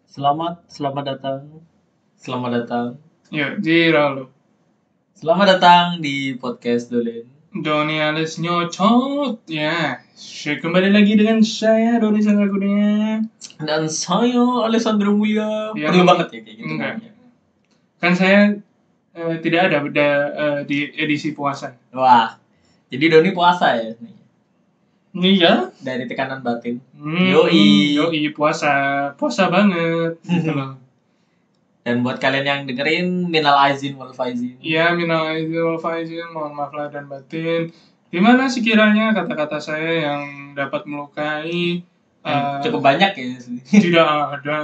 Selamat datang. Selamat datang. Ya, Jira lo. Selamat datang di podcast Dolin. Doni alias nyocot. Ya, kembali lagi dengan saya Doni Sangakunia. Dan saya Alessandro Mulia. Ya, Perlu banget ya kayak gitu. Enggak. Kan saya tidak ada di edisi puasa. Wah. Jadi Doni puasa ya. Iya. Dari tekanan batin. Yoi puasa banget. Gitu loh. Dan buat kalian yang dengerin, minal aizin wal faizin. Iya, minal aizin wal faizin, mohon maaf lahir dan batin. Gimana sekiranya kata-kata saya yang dapat melukai? Cukup banyak ya. Tidak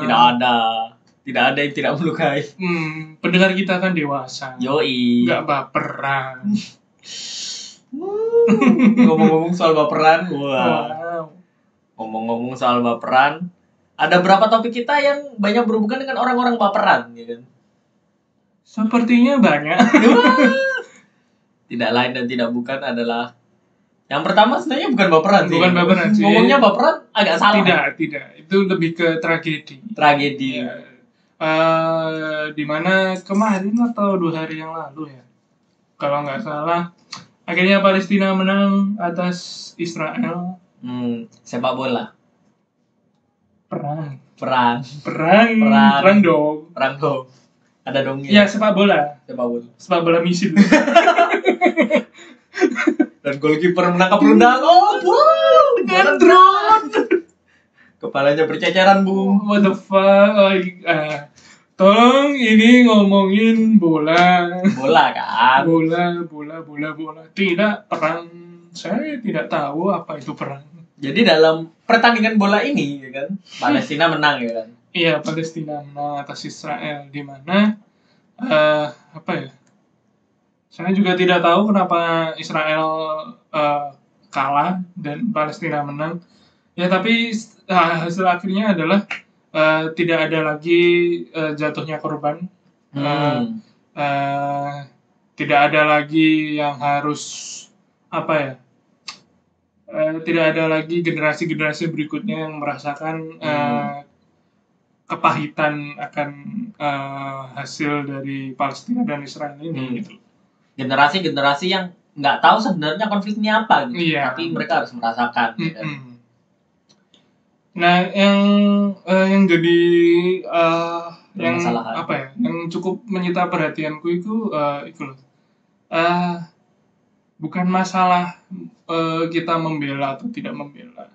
ada. Tidak ada yang tidak melukai. Pendengar kita kan dewasa. Yoi. Nggak baperan. Ngomong-ngomong soal baperan, wow. Ngomong-ngomong soal baperan, ada berapa topik kita yang banyak berhubungan dengan orang-orang baperan, ya kan? Sepertinya banyak. Tidak lain dan tidak bukan adalah yang pertama sebenarnya bukan baperan sih. Bukan baperan sih. Ngomongnya baperan agak salah. Tidak. Itu lebih ke tragedi. Tragedi. Ya. Dimana kemarin atau 2 hari yang lalu ya, kalau nggak salah, akhirnya Palestina menang atas Israel. Sepak bola. Perang dong. Ada dongnya. Ya, sepak bola misil. Dan goalkeeper menangkap rundang. Dengan drone. Kepalanya berceceran, Bung. What the fuck? Tolong ini ngomongin bola. Bola kan? Bola. Tidak perang. Saya tidak tahu apa itu perang. Jadi dalam pertandingan bola ini, ya kan, Palestina menang, ya kan? Iya, Palestina menang atas Israel. Di mana apa ya? Saya juga tidak tahu kenapa Israel kalah dan Palestina menang. Ya, tapi hasil akhirnya adalah tidak ada lagi jatuhnya korban. Tidak ada lagi yang harus tidak ada lagi generasi berikutnya yang merasakan kepahitan akan hasil dari Palestina dan Israel ini. Gitu. Generasi yang nggak tahu sebenarnya konfliknya apa gitu. Iya. Tapi mereka harus merasakan. Gitu. Nah, yang jadi yang cukup menyita perhatianku itu loh. Bukan masalah kita membela atau tidak membela,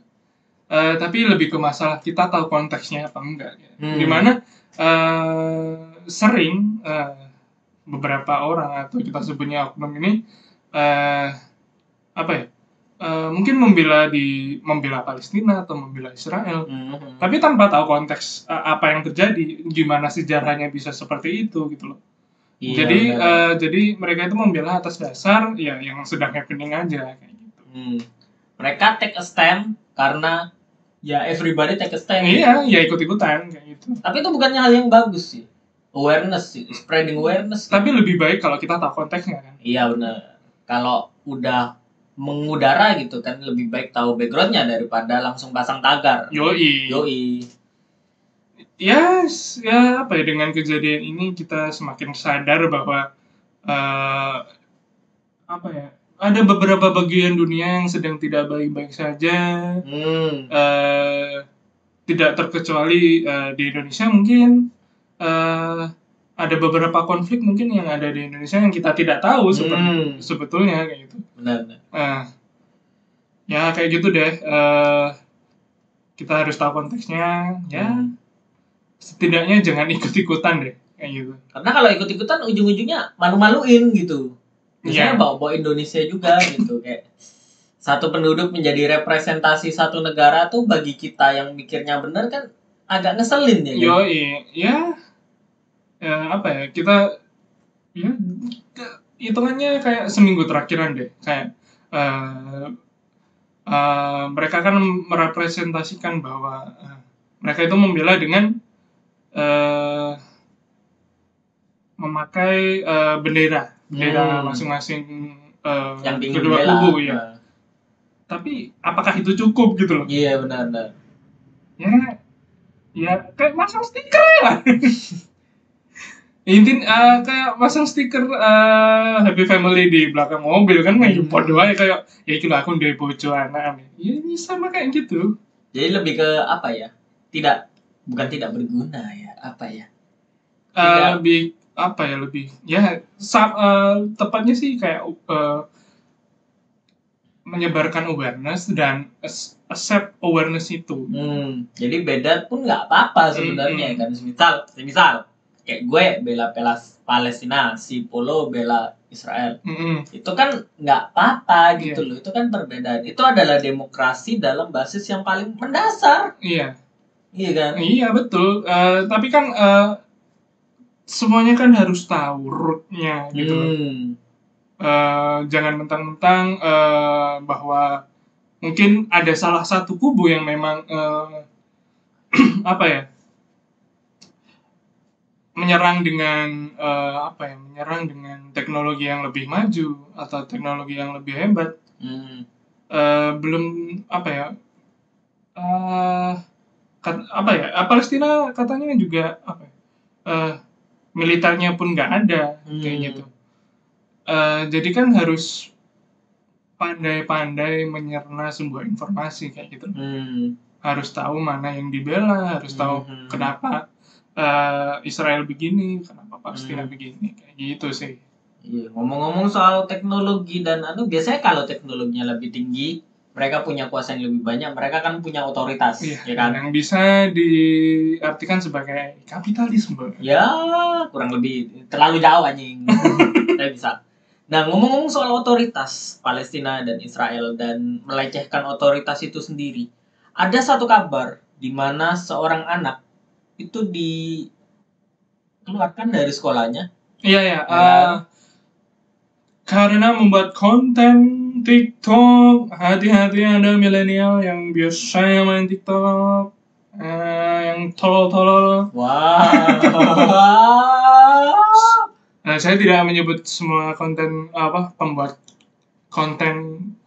tapi lebih ke masalah kita tahu konteksnya apa enggak. Dimana sering beberapa orang atau kita sebutnya oknum ini mungkin membela Palestina atau membela Israel, tapi tanpa tahu konteks apa yang terjadi, gimana sejarahnya bisa seperti itu gitu loh. Iya, jadi mereka itu membela atas dasar ya yang sedang happening aja kayak gitu. Mereka take a stand karena ya everybody take a stand. Iya, ya ikut-ikutan kayak gitu. Tapi itu bukannya hal yang bagus sih. Awareness sih, spreading awareness. Tapi lebih baik kalau kita tahu konteksnya kan. Iya benar. Kalau udah mengudara gitu kan lebih baik tahu backgroundnya daripada langsung pasang tagar. Yoi. Ya dengan kejadian ini kita semakin sadar bahwa ada beberapa bagian dunia yang sedang tidak baik-baik saja. Tidak terkecuali di Indonesia mungkin ada beberapa konflik mungkin yang ada di Indonesia yang kita tidak tahu sebetulnya kayak gitu. Benar. Ya kayak gitu deh. Kita harus tahu konteksnya ya. Setidaknya jangan ikut-ikutan deh kayak gitu. Karena kalau ikut-ikutan ujung-ujungnya malu-maluin gitu. Misalnya bawa Indonesia juga gitu kayak satu penduduk menjadi representasi satu negara tuh bagi kita yang mikirnya benar kan agak ngeselin ya. Kita hitungannya kayak seminggu terakhiran deh kayak mereka kan merepresentasikan bahwa mereka itu membela dengan memakai bendera masing-masing yang kedua kubu ya. Tapi apakah itu cukup gitu loh? Iya benar. Ya Ya kayak masang stiker lah. Kayak masang stiker Happy Family di belakang mobil kan podo aja kayak ya itu lah aku dari bojo anak. Ya ini sama kayak gitu. Jadi lebih ke apa ya? Bukan tidak berguna ya, apa ya? Lebih apa ya lebih ya tepatnya sih kayak menyebarkan awareness dan accept awareness itu. Jadi beda pun nggak apa-apa sebenarnya kan. Misal kayak gue bela Palestina, si Polo bela Israel. Itu kan nggak apa-apa gitu loh. Itu kan perbedaan. Itu adalah demokrasi dalam basis yang paling mendasar. Iya kan? Iya betul. Tapi kan semuanya kan harus tahu rootnya gitu loh. Jangan mentang-mentang bahwa mungkin ada salah satu kubu yang memang apa ya menyerang dengan teknologi yang lebih maju atau teknologi yang lebih hebat. Belum apa ya Palestina katanya juga apa ya, militernya pun nggak ada kayak gitu. Jadi kan harus pandai-pandai menyerna sebuah informasi kayak gitu. Harus tahu mana yang dibela, harus tahu kenapa Israel begini, kenapa Palestina begini, kayak gitu sih. Iya, ngomong-ngomong soal teknologi dan biasanya kalau teknologinya lebih tinggi, mereka punya kuasa yang lebih banyak, mereka kan punya otoritas, ya kan? Yang bisa diartikan sebagai kapitalisme. Ya, kurang lebih terlalu jauh anjing. Saya bisa. Nah, ngomong-ngomong soal otoritas Palestina dan Israel dan melecehkan otoritas itu sendiri, ada satu kabar di mana seorang anak itu dikeluarkan dari sekolahnya. Iya. Karena membuat konten TikTok, hati-hati Anda milenial yang biasanya main TikTok, yang tolol-tolol. Saya tidak menyebut semua pembuat konten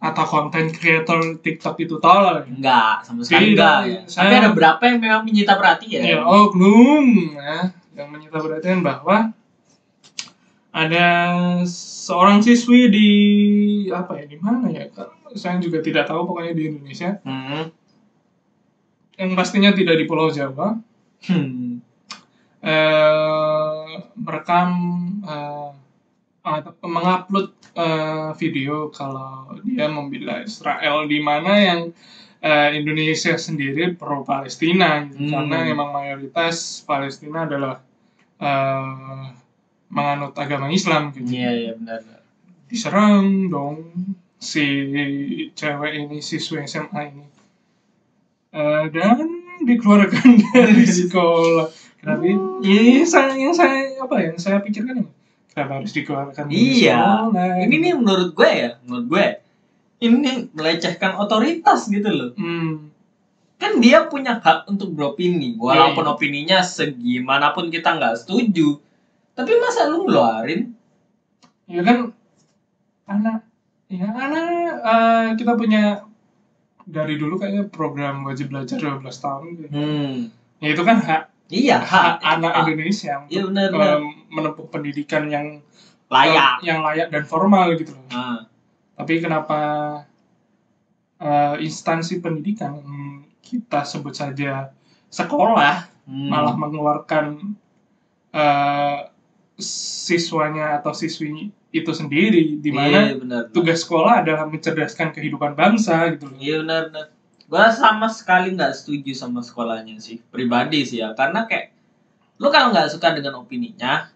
atau konten creator TikTok itu tolol. Enggak, sama sekali enggak ya. Tapi ada berapa yang memang menyita perhatian? Ya, oknum yang menyita perhatian bahwa ada seorang siswi di mana ya? Saya juga tidak tahu, pokoknya di Indonesia. Yang pastinya tidak di Pulau Jawa. Merekam mengupload video kalau dia membela Israel, di mana yang Indonesia sendiri pro Palestina gitu. Karena memang mayoritas Palestina adalah menganut agama Islam gitu. Iya benar. Diserang dong si cewek ini, siswa SMA ini, dan dikeluarkan dari sekolah. Kenapa? Yang saya pikirkan kenapa harus dikeluarkan dari sekolah? Ini nih menurut gue ini melecehkan otoritas gitu loh. Kan dia punya hak untuk beropini, walaupun opininya segimanapun kita nggak setuju. Tapi masa lu ngeluarin? Ya kan, anak kita punya dari dulu kayaknya program wajib belajar 12 tahun gitu. Ya itu kan hak anak Indonesia untuk menempuh pendidikan yang layak dan formal gitu loh. Tapi kenapa instansi pendidikan kita sebut saja sekolah malah mengeluarkan siswanya atau siswi itu sendiri, di mana tugas sekolah adalah mencerdaskan kehidupan bangsa gitu loh. Iya benar. Gue sama sekali nggak setuju sama sekolahnya sih, pribadi sih ya, karena kayak lu kalau nggak suka dengan opininya,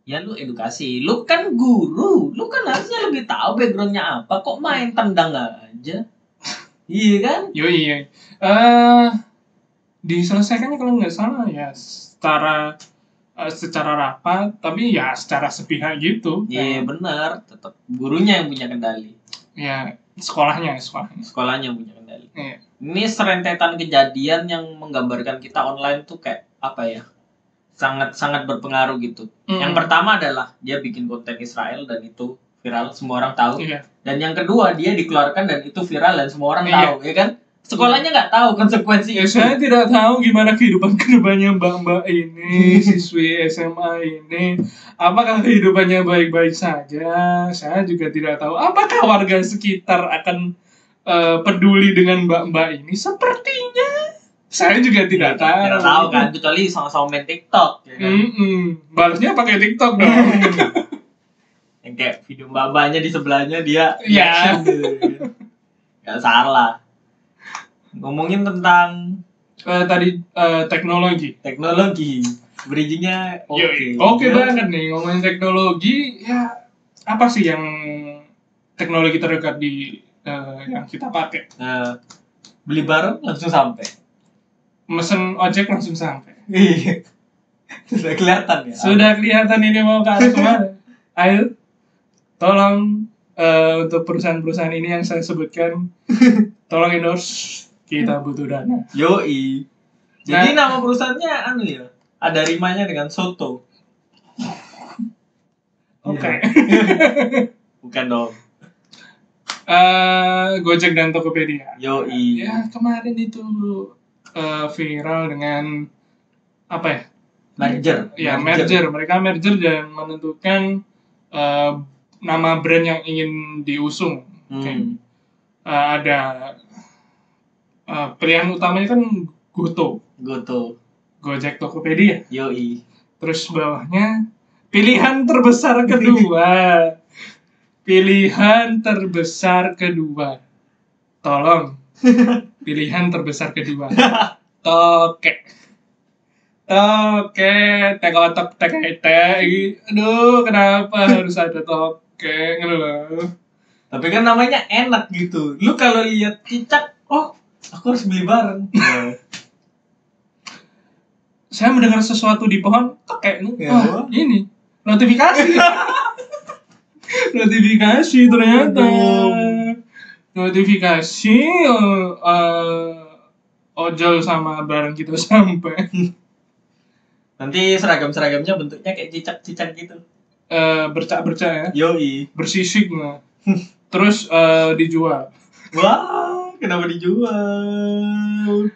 ya lu edukasi. Lu kan guru, lu kan harusnya lebih tahu backgroundnya apa. Kok main tendang aja? Iya kan? Iya. Diselesaikannya kalau nggak salah ya secara rapat, tapi ya secara sepihak gitu. Iya benar, tetap gurunya yang punya kendali. Ya sekolahnya yang punya kendali. Iya. Ini serentetan kejadian yang menggambarkan kita online tuh kayak apa ya, sangat berpengaruh gitu. Yang pertama adalah dia bikin konten Israel dan itu viral, semua orang tahu. Dan yang kedua dia dikeluarkan dan itu viral dan semua orang tahu, ya kan? Sekolahnya nggak tahu konsekuensi Ya, itu. saya tidak tahu gimana kehidupannya mbak-mbak ini, siswi SMA ini. Apakah kehidupannya baik-baik saja? Saya juga tidak tahu. Apakah warga sekitar akan peduli dengan mbak-mbak ini? Sepertinya saya juga tidak tahu. Tidak tahu kan, kecuali sama-sama main TikTok. Ya kan? Balasnya pakai TikTok dong. Yang kayak video mbak-mbaknya di sebelahnya dia Ya. reaction gitu. Gak salah. Ngomongin tentang Tadi teknologi. bridgingnya oke. Oke banget nih ngomongin teknologi. Ya, apa sih yang teknologi terdekat di yang kita pakai? Beli barang langsung sampai. Mesen ojek langsung sampai. Iya. Sudah kelihatan ya. Sudah kelihatan ini mau ke arah kemana. Ayo, tolong untuk perusahaan-perusahaan ini yang saya sebutkan, tolong endorse. Kita butuh dana. Yoi. Jadi nama perusahaannya ya, ada rimanya dengan soto. Oke. Bukan dong. Gojek dan Tokopedia. Yoi. Ya, kemarin itu viral dengan apa ya? Merger. Ya, merger. Mereka merger dan menentukan nama brand yang ingin diusung. Ada pilihan utamanya kan Goto, Gojek, Tokopedia. Yoi. Terus bawahnya pilihan terbesar kedua. Tolong. Pilihan terbesar kedua. Toke, tekotok, aduh, kenapa harus ada toke, gitu loh. Tapi kan namanya enak gitu. Lu kalau lihat cicak, oh, aku harus beli bareng. Saya mendengar sesuatu di pohon, toke. Ya. Ini notifikasi. Notifikasi ternyata. Notifikasi ojol sama barang kita sampai. Nanti seragam-seragamnya bentuknya kayak cicak-cicak gitu. Bercak-bercak ya. Yoi. Bersisik nah. Terus dijual. Wah, kenapa dijual?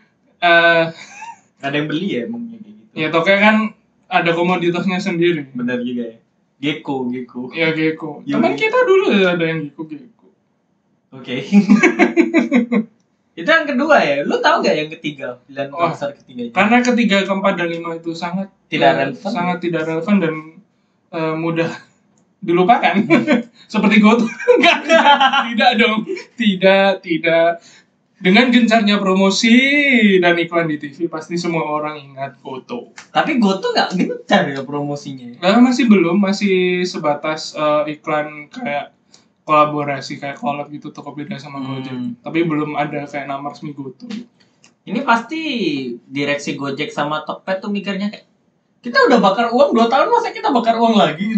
Ada yang beli ya emangnya kayak gitu. Ya toke kan ada komoditasnya sendiri. Benar juga ya. Gecko. Ya Gecko. Yoi. Teman kita dulu ada yang Gecko. Oke. Itu yang kedua ya. Lu tahu gak yang ketiga? Pilihan besar ketiganya. Karena ketiga, keempat, dan lima itu sangat tidak relevan dan mudah dilupakan. Seperti Goto. Tidak dong. Tidak. Dengan gencarnya promosi dan iklan di TV, pasti semua orang ingat Goto. Tapi Goto nggak gencar ya promosinya? Masih belum, masih sebatas iklan kayak kolaborasi kayak collab gitu Tokopedia sama Gojek. Tapi belum ada kayak nama resmi Goto. Ini pasti direksi Gojek sama Tokped tuh mikirnya kayak, kita udah bakar uang 2 tahun, masa kita bakar uang lagi?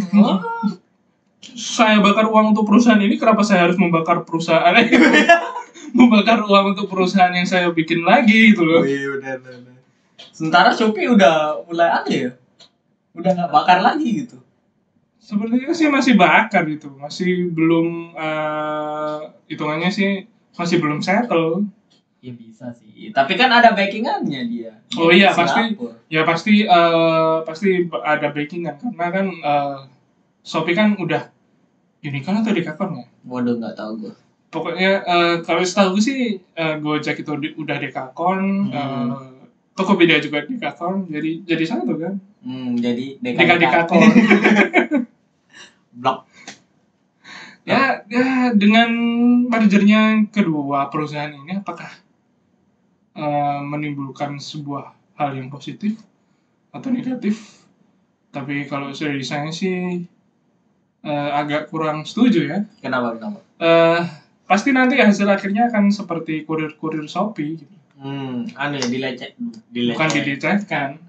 Saya bakar uang untuk perusahaan ini, kenapa saya harus membakar perusahaan? Membakar uang untuk perusahaan yang saya bikin lagi gitu loh. Oh iya, benar. Sementara Shopee udah mulai ya? Udah nggak bakar lagi gitu. Sepertinya sih masih bakar gitu, masih belum hitungannya sih masih belum settle. Ya bisa sih, tapi kan ada backingannya dia. Oh iya pasti ada backingan karena kan Shopee kan udah Unicorn atau Dekakon ya? Waduh, nggak tahu gue. Pokoknya kalau setahu gue sih Gojek itu udah Dekakon, Tokopedia juga Dekakon, jadi satu kan? Jadi Dekakon. Blok. Ya dengan mergernya kedua perusahaan ini, apakah menimbulkan sebuah hal yang positif atau negatif? Tapi kalau dari saya sih agak kurang setuju ya. Kenapa? Pasti nanti hasil akhirnya akan seperti kurir-kurir Shopee gitu. Bukan dilecehkan.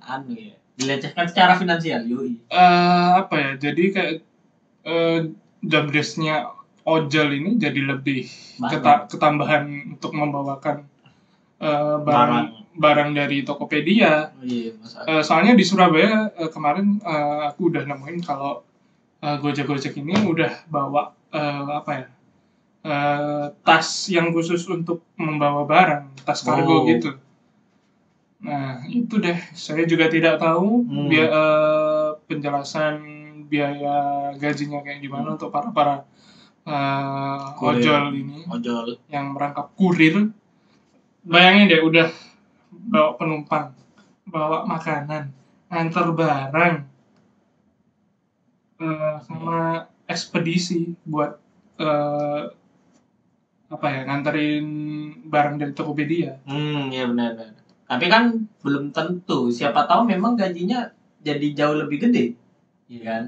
Dilecehkan secara finansial, yoi. Apa ya? Jadi kayak job desk-nya ojol ini jadi lebih ketambahan untuk membawakan barang dari Tokopedia. Soalnya di Surabaya kemarin aku udah nemuin kalau Gojek ini udah bawa tas yang khusus untuk membawa barang, tas kargo gitu. Nah, itu deh. Saya juga tidak tahu penjelasan biaya gajinya kayak gimana untuk para ojol ini. Ojol yang merangkap kurir. Bayangin deh, udah bawa penumpang, bawa makanan, antar barang, sama ekspedisi buat nganterin barang dari Tokopedia. Iya benar. Tapi kan belum tentu. Siapa tahu memang gajinya jadi jauh lebih gede, iya kan?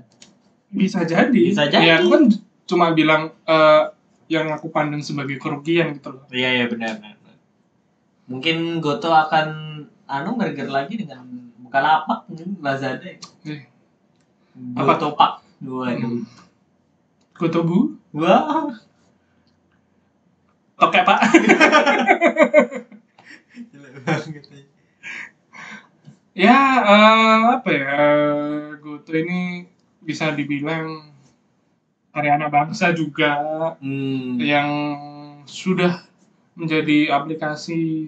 Bisa jadi. Ya, aku kan cuma bilang yang aku pandang sebagai kerugian gitu loh. Iya benar. Mungkin Goto akan merger lagi dengan Bukalapak, Lazada. Goto Pak. Waduh. Goto Bu. Wah. Oke Pak. Ya, Goto ini bisa dibilang karya anak bangsa juga, yang sudah menjadi aplikasi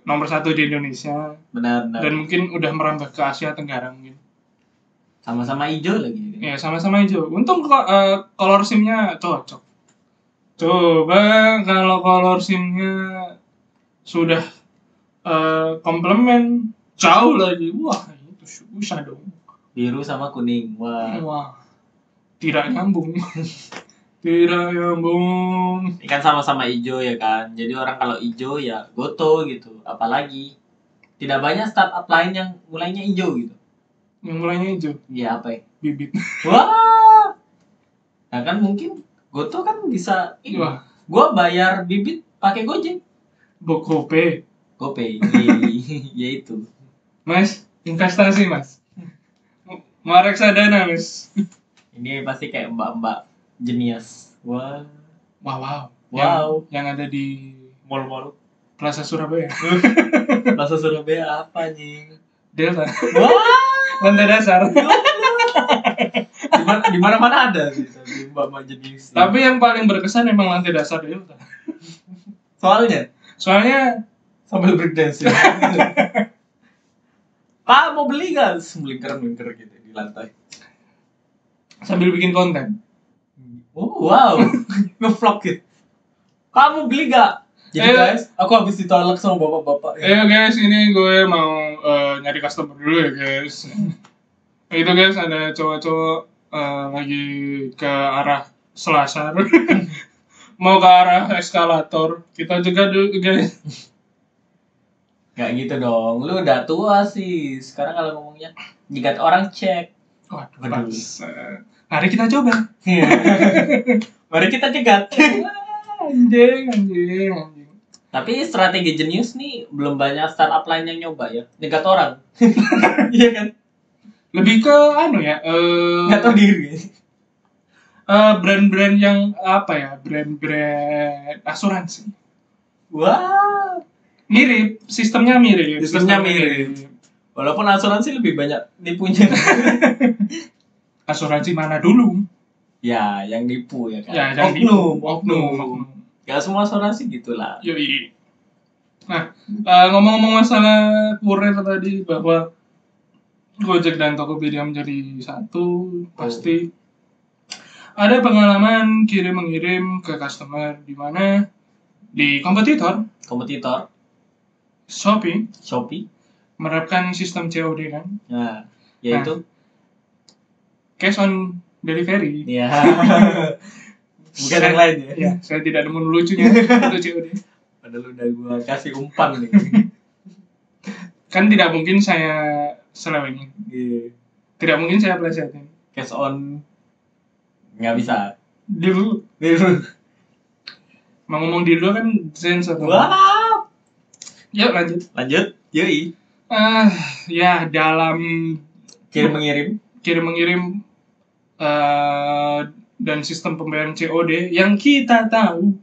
nomor 1 di Indonesia. Benar. Dan mungkin udah merambah ke Asia Tenggara mungkin. Sama-sama hijau lagi. Ya, sama-sama hijau. Untung color SIM-nya cocok. Coba kalau color SIM-nya sudah komplement, jauh lagi. Wah, itu susah dong. Biru sama kuning. Wah. Tidak nyambung. Tidak nyambung. Kan sama-sama hijau ya kan. Jadi orang kalau hijau ya Goto gitu. Apalagi tidak banyak startup lain yang mulainya hijau gitu. Yang mulainya hijau? Iya, apa ya? Bibit. Wah. Nah kan mungkin Goto kan bisa Wah. Gua bayar bibit pakai Gojek. GoPay. Ya itu. Mas, investasi Mas. Mau reksadana Mas. Ini pasti kayak mbak-mbak jenius. Wow. Yang ada di mall-mall Plaza Surabaya. Plaza Surabaya apa nih? Delta. Wah. Lantai dasar. Di mana-mana ada gitu mbak-mbak jenius. Tapi yang paling berkesan emang lantai dasar Delta. Soalnya sambil breakdance. Pak mau beli gak? Melingkar gitu di lantai. Sambil bikin konten. Oh wow. Nge-vlog gitu. Kamu beli gak? Jadi guys, aku habis ditolak sama bapak-bapak. Guys, ini gue mau nyari customer dulu ya guys. Itu guys, ada cowok-cowok lagi ke arah Selasar. Mau ke arah eskalator. Kita juga dulu guys. Gak gitu dong, lu udah tua sih. Sekarang kalau ngomongnya jika orang cek. Waduh. Mari kita coba. Mari kita cegat. Anjing. Tapi strategi jenius nih belum banyak startup lain yang nyoba ya. Nyegat orang. Iya kan? Lebih ke nggak tahu diri. Brand-brand yang brand-brand asuransi. Wah. Mirip, sistemnya mirip. Walaupun asuransi lebih banyak nipunya. Asuransi mana dulu? Ya, yang nipu ya kan. Ya, oknum. Ya semua asuransi gitulah. Yoi. Nah, ngomong-ngomong masalah kurir tadi bahwa Gojek dan Tokopedia menjadi satu, pasti ada pengalaman kirim-mengirim ke customer di mana di kompetitor Shopee menerapkan sistem COD kan? Nah, yaitu cash on delivery. Iya. Bukan yang lain ya? Ya, saya tidak nemu lucunya itu COD. Padahal udah gua kasih umpan nih. Kan tidak mungkin saya selewengin. Iya. Tidak mungkin saya plesetin. Cash on nggak bisa. Deal. Mau ngomong deal kan sensor. Wow. Yuk lanjut. Yoi. Ya dalam kirim-mengirim dan sistem pembayaran COD yang kita tahu,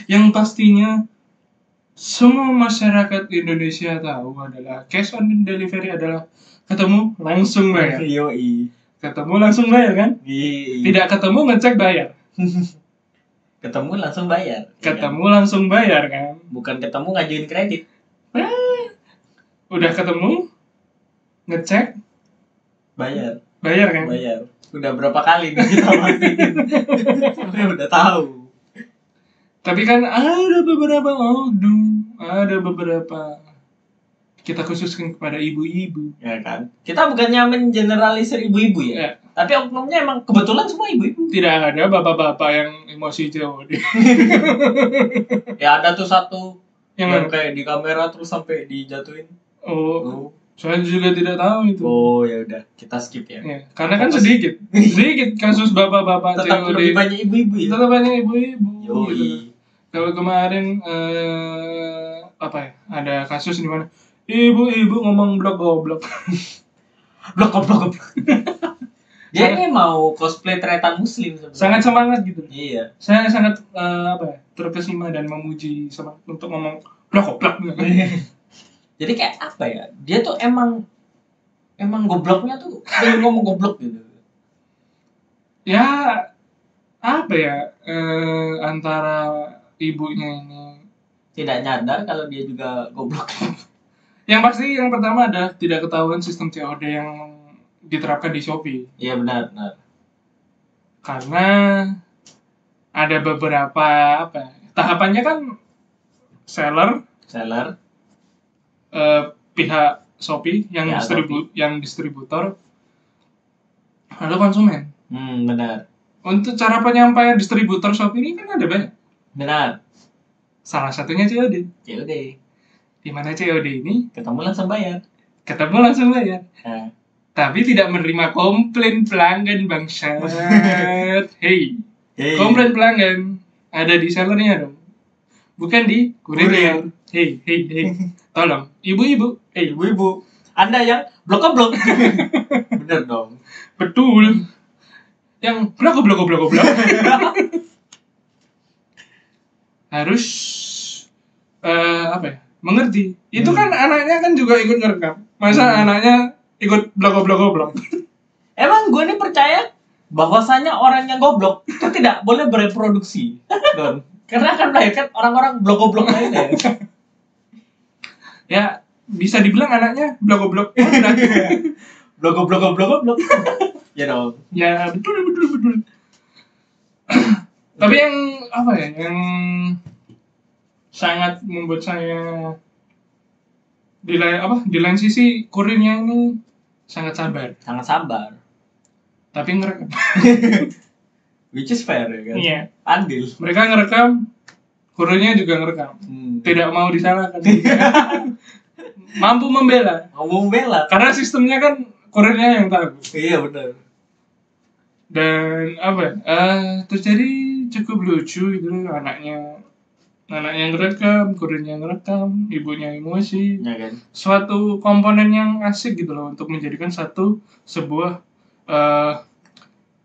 yang pastinya semua masyarakat Indonesia tahu adalah cash on delivery adalah ketemu langsung bayar. Yoi. Ketemu langsung bayar kan? Yoi. Tidak ketemu ngecek bayar. Ketemu langsung bayar. Ketemu langsung bayar kan. Bukan ketemu ngajuin kredit. Udah ketemu, ngecek, Bayar kan. Bayar. Udah berapa kali nih kita mastiin. Udah tahu. Tapi kan ada beberapa kita khususkan kepada ibu-ibu. Ya kan? Kita bukannya mengeneralisir ibu-ibu ya. Tapi oknumnya emang kebetulan semua ibu-ibu. Tidak ada bapak-bapak yang emosi COD. Ya ada tuh satu yang Yang kayak di kamera terus sampai dijatuhin. Oh. Saya juga tidak tahu itu. Oh ya udah, kita skip ya. Karena kan sedikit kasus bapak-bapak tetap COD. lebih banyak ibu-ibu ya. Tetap banyak ibu-ibu. Yoi. Kalau kemarin apa ya? Ada kasus di mana ibu-ibu ngomong blok goblok. Blok. Dia ini mau cosplay tretan muslim sebenarnya. Sangat semangat gitu. Iya. Saya sangat terkesima dan memuji untuk ngomong blok goblok. Jadi kayak apa ya? Dia tuh emang gobloknya tuh pengen ngomong goblok gitu. Ya apa ya? Antara ibunya ini tidak nyadar kalau dia juga goblok. Yang pasti yang pertama adalah tidak ketahuan sistem COD yang diterapkan di Shopee. Iya benar. Karena ada beberapa tahapannya kan seller pihak Shopee yang ya, yang distributor lalu konsumen. Benar. Untuk cara penyampaian distributor Shopee ini kan ada banyak. Benar. Salah satunya COD. Di mana COD ini ketemu langsung bayar. Nah. Tapi tidak menerima komplain pelanggan bangsat. Hey. Komplain pelanggan ada di sellernya dong. Bukan di kurirnya. Hey. Tolong, ibu-ibu. Ibu-ibu. Anda yang blok. Bener dong. Betul. Yang blok. Harus mengerti. Itu kan anaknya kan juga ikut ngerekam. Masa anaknya ikut blok. Emang gue nih percaya bahwasanya orang yang goblok itu tidak boleh bereproduksi, Don. Karena akan melahirkan orang-orang blok lainnya. Ya, bisa dibilang anaknya blok. Blok. Ya dong. Ya, betul. Tapi yang yang sangat membuat saya di lain sisi kurirnya ini sangat sabar. Tapi ngerekam. Which is fair ya kan? Iya. Adil. Mereka ngerekam, kurirnya juga ngerekam. Tidak mau disalahkan. Mampu membela. Karena sistemnya kan kurirnya yang tahu. Iya benar. Dan terjadi cukup lucu gitu, anaknya ngerekam, kurirnya ngerekam, ibunya emosi. Ya kan? Suatu komponen yang asik gitu loh untuk menjadikan sebuah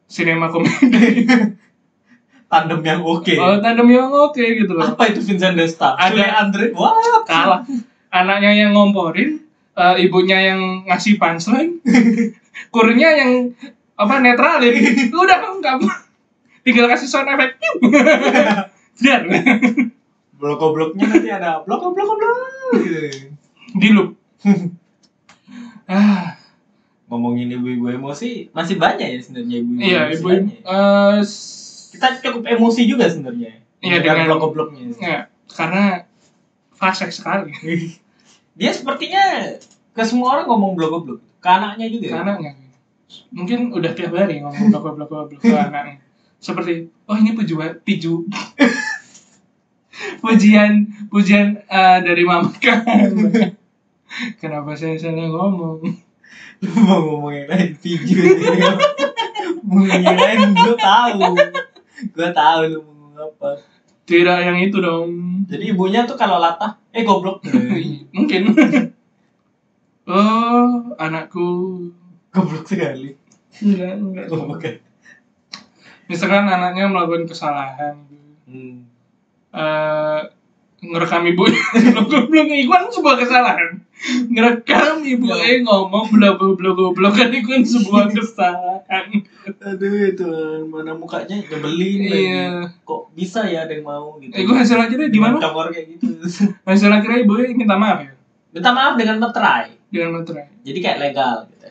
sinema komedi. Tandem yang oke. Tandem yang oke gitu loh. Apa itu Vincent Desta? Ada Andre. Wah, kalah. Anaknya yang ngomporin, ibunya yang ngasih punchline, kurirnya yang netralin. Udah kamu tinggal kasih sound effect. Biar blok-bloknya nanti ada blok gitu. Di loop. Ngomongin ibu-ibu emosi masih banyak ya sebenarnya ibu-ibu. Iya, ibu-ibu. Kita cukup emosi juga sebenarnya. Iya, dengan blok-bloknya. Iya, karena fasek sekali. Dia sepertinya ke semua orang ngomong blok-blok. Ke anaknya juga. Ke anaknya. Mungkin udah tiap hari ngomong blok ke anaknya. Seperti, ini pujian dari mama kan. Kenapa saya salah ngomong? Lu mau ngomong yang lain piju. Mau yang lain gue tahu lu mau ngomong apa. Tidak yang itu dong. Jadi ibunya tuh kalau latah, goblok. Mungkin. Anakku goblok sekali. Enggak. Bukan. Misalkan anaknya melakukan kesalahan. ngerekam ibu goblok itu kan sebuah kesalahan. Ngerekam ibu ngomong blok kan itu kan sebuah kesalahan. Aduh itu mana mukanya nyebelin Iya. lagi. Kok bisa ya ada yang mau gitu. Gue hasil akhirnya gimana? Congor kayak gitu. Hasil akhirnya ibu minta maaf ya. Minta maaf dengan meterai. Dengan materai. Jadi kayak legal gitu.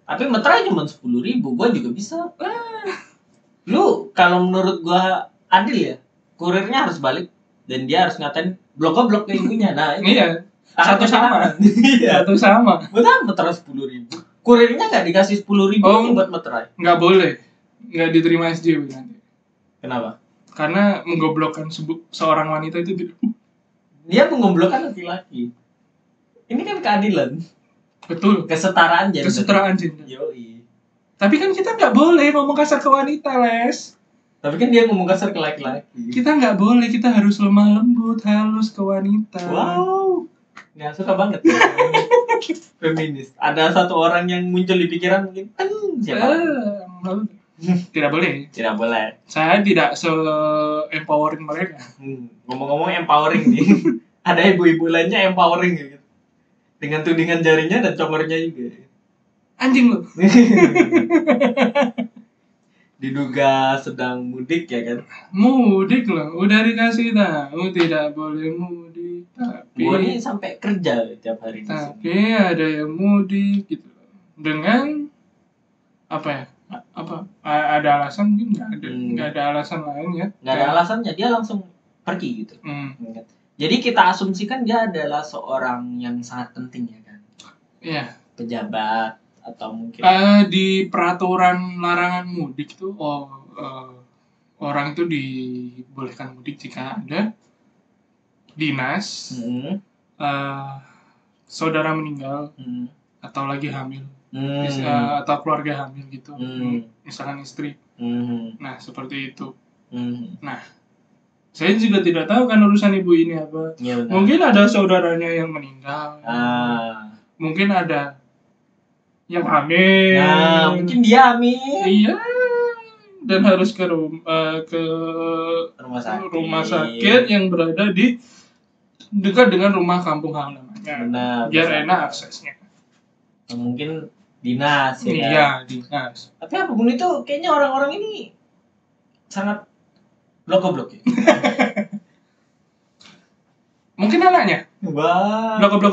Tapi meterai cuma 10.000, gue juga bisa. Lu kalau menurut gue adil ya, kurirnya harus balik dan dia harus ngatain blok ke ibunya. Nah, iya. Satu sama. Iya. Satu sama. Betul meterai 10.000. Kurirnya nggak dikasih 10.000 buat meterai. Nggak boleh. Nggak diterima SJW nanti. Kenapa? Karena menggoblokkan seorang wanita itu tidak. Dia menggoblokkan laki-laki. Ini kan keadilan. Betul. Kesetaraan gender. Kesetaraan gender. Yoi. Tapi kan kita nggak boleh ngomong kasar ke wanita, Les. Tapi kan dia ngomong kasar ke laki-laki. Kita nggak boleh, kita harus lemah lembut, halus ke wanita. Wow. Nggak suka banget. Feminis. Ada satu orang yang muncul di pikiran mungkin. Siapa? Tidak boleh. Tidak boleh. Saya tidak se-empowering mereka. Ngomong-ngomong empowering nih. Ada ibu-ibu lainnya empowering gitu. Dengan tudingan jarinya dan congornya juga. Anjing lu. Diduga sedang mudik ya kan? Mudik loh. Udah dikasih tahu tidak boleh mudik. Tapi gua nih sampai kerja tiap hari. Tapi ada yang mudik gitu. Dengan apa ya? Ada alasan mungkin nggak ada alasan lain ya? Nggak ada alasannya, dia langsung pergi gitu. Jadi kita asumsikan dia adalah seorang yang sangat penting ya kan? Iya. Pejabat atau mungkin di peraturan larangan mudik tuh orang itu dibolehkan mudik jika ada dinas, saudara meninggal atau lagi hamil, atau keluarga hamil gitu, misalkan istri. Nah seperti itu. Nah saya juga tidak tahu kan urusan ibu ini apa. Ya, mungkin ada saudaranya yang meninggal, mungkin ada yang hamil. Nah, mungkin dia hamil. Iya. Dan harus ke rumah sakit yang berada di dekat dengan rumah kampung halamannya. Benar. Biar enak aksesnya. Mungkin dinas ya. Iya, dinas. Tapi apapun itu kayaknya orang-orang ini sangat blok ya. Mungkin anaknya. Wah. Blok.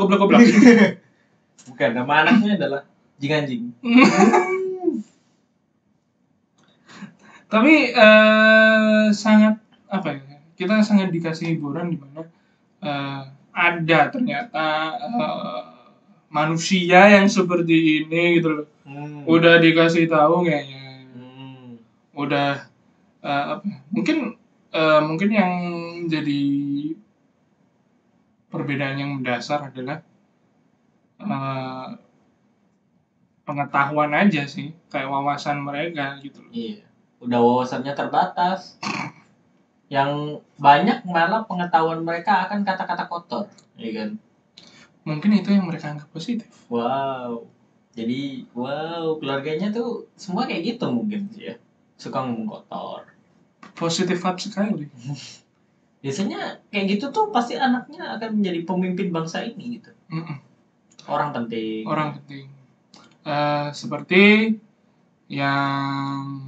Bukan, nama anaknya adalah Jing-anjing. Tapi sangat apa ya? Kita sangat dikasih hiburan di mana ada ternyata manusia yang seperti ini gitu loh. Udah dikasih tahu kayaknya. Udah apa? Mungkin yang jadi perbedaan yang mendasar adalah pengetahuan aja sih, kayak wawasan mereka gitu loh. Iya, udah wawasannya terbatas. Yang banyak malah pengetahuan mereka akan kata-kata kotor, iya kan? Mungkin itu yang mereka anggap positif. Wow. Jadi, keluarganya tuh semua kayak gitu mungkin sih ya. Suka ngomong kotor. Positif vibe sekali. Biasanya kayak gitu tuh pasti anaknya akan menjadi pemimpin bangsa ini gitu. Orang penting. Seperti yang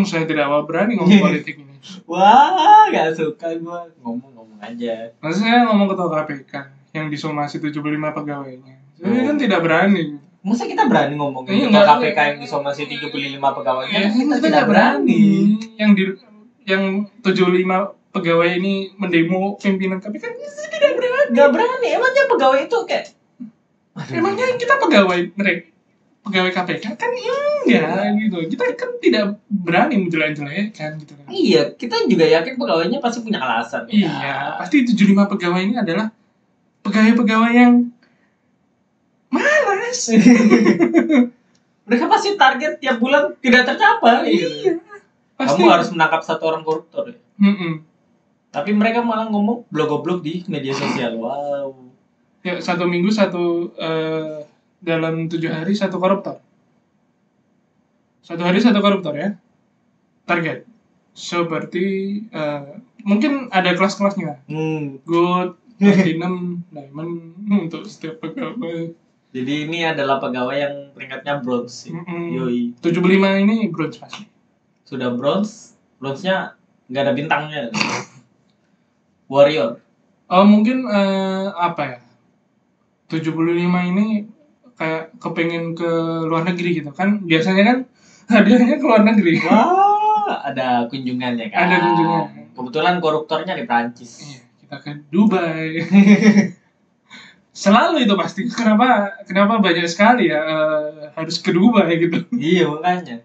saya tidak berani ngomong politik ini. Wah, gak suka gue ngomong aja. Maksudnya ngomong ketua KPK yang disomasi 75 pegawainya. Jadi kan tidak berani. Masa kita berani ngomong ketua KPK yang disomasi 75 pegawainya? Kita tidak berani. Yang 75 pegawai ini mendemo pimpinan KPK, kita tidak berani. Gak berani. Emangnya pegawai itu kayak emangnya kita pegawai KPK kan gitu. Kita kan tidak berani menjelek-jelekan gitu kan. Iya, kita juga yakin pegawainya pasti punya alasan. Iya, pasti 75 pegawai ini adalah pegawai-pegawai yang malas. Mereka pasti target tiap bulan tidak tercapai. Iya. Pasti. Kamu harus menangkap satu orang koruptor ya. Tapi mereka malah ngomong blog-blog di media sosial. Wow. Ya, 1 minggu dalam 7 hari 1 koruptor. 1 hari 1 koruptor ya. Target. seperti mungkin ada kelas-kelasnya. Good, Platinum, Diamond untuk setiap pegawai. Jadi ini adalah pegawai yang peringkatnya bronze. Yoi. 75 ini bronze pasti. Sudah bronze, bronze-nya nggak ada bintangnya. Warrior. Mungkin apa ya? 75 ini kayak kepengen ke luar negeri gitu kan. Biasanya kan hadiahnya ke luar negeri. Wah, ada kunjungannya kan. Ada kunjungan. Kebetulan koruptornya di Prancis. Iya, kita ke Dubai. Selalu itu pasti. Kenapa banyak sekali ya harus ke Dubai gitu. Iya, makanya.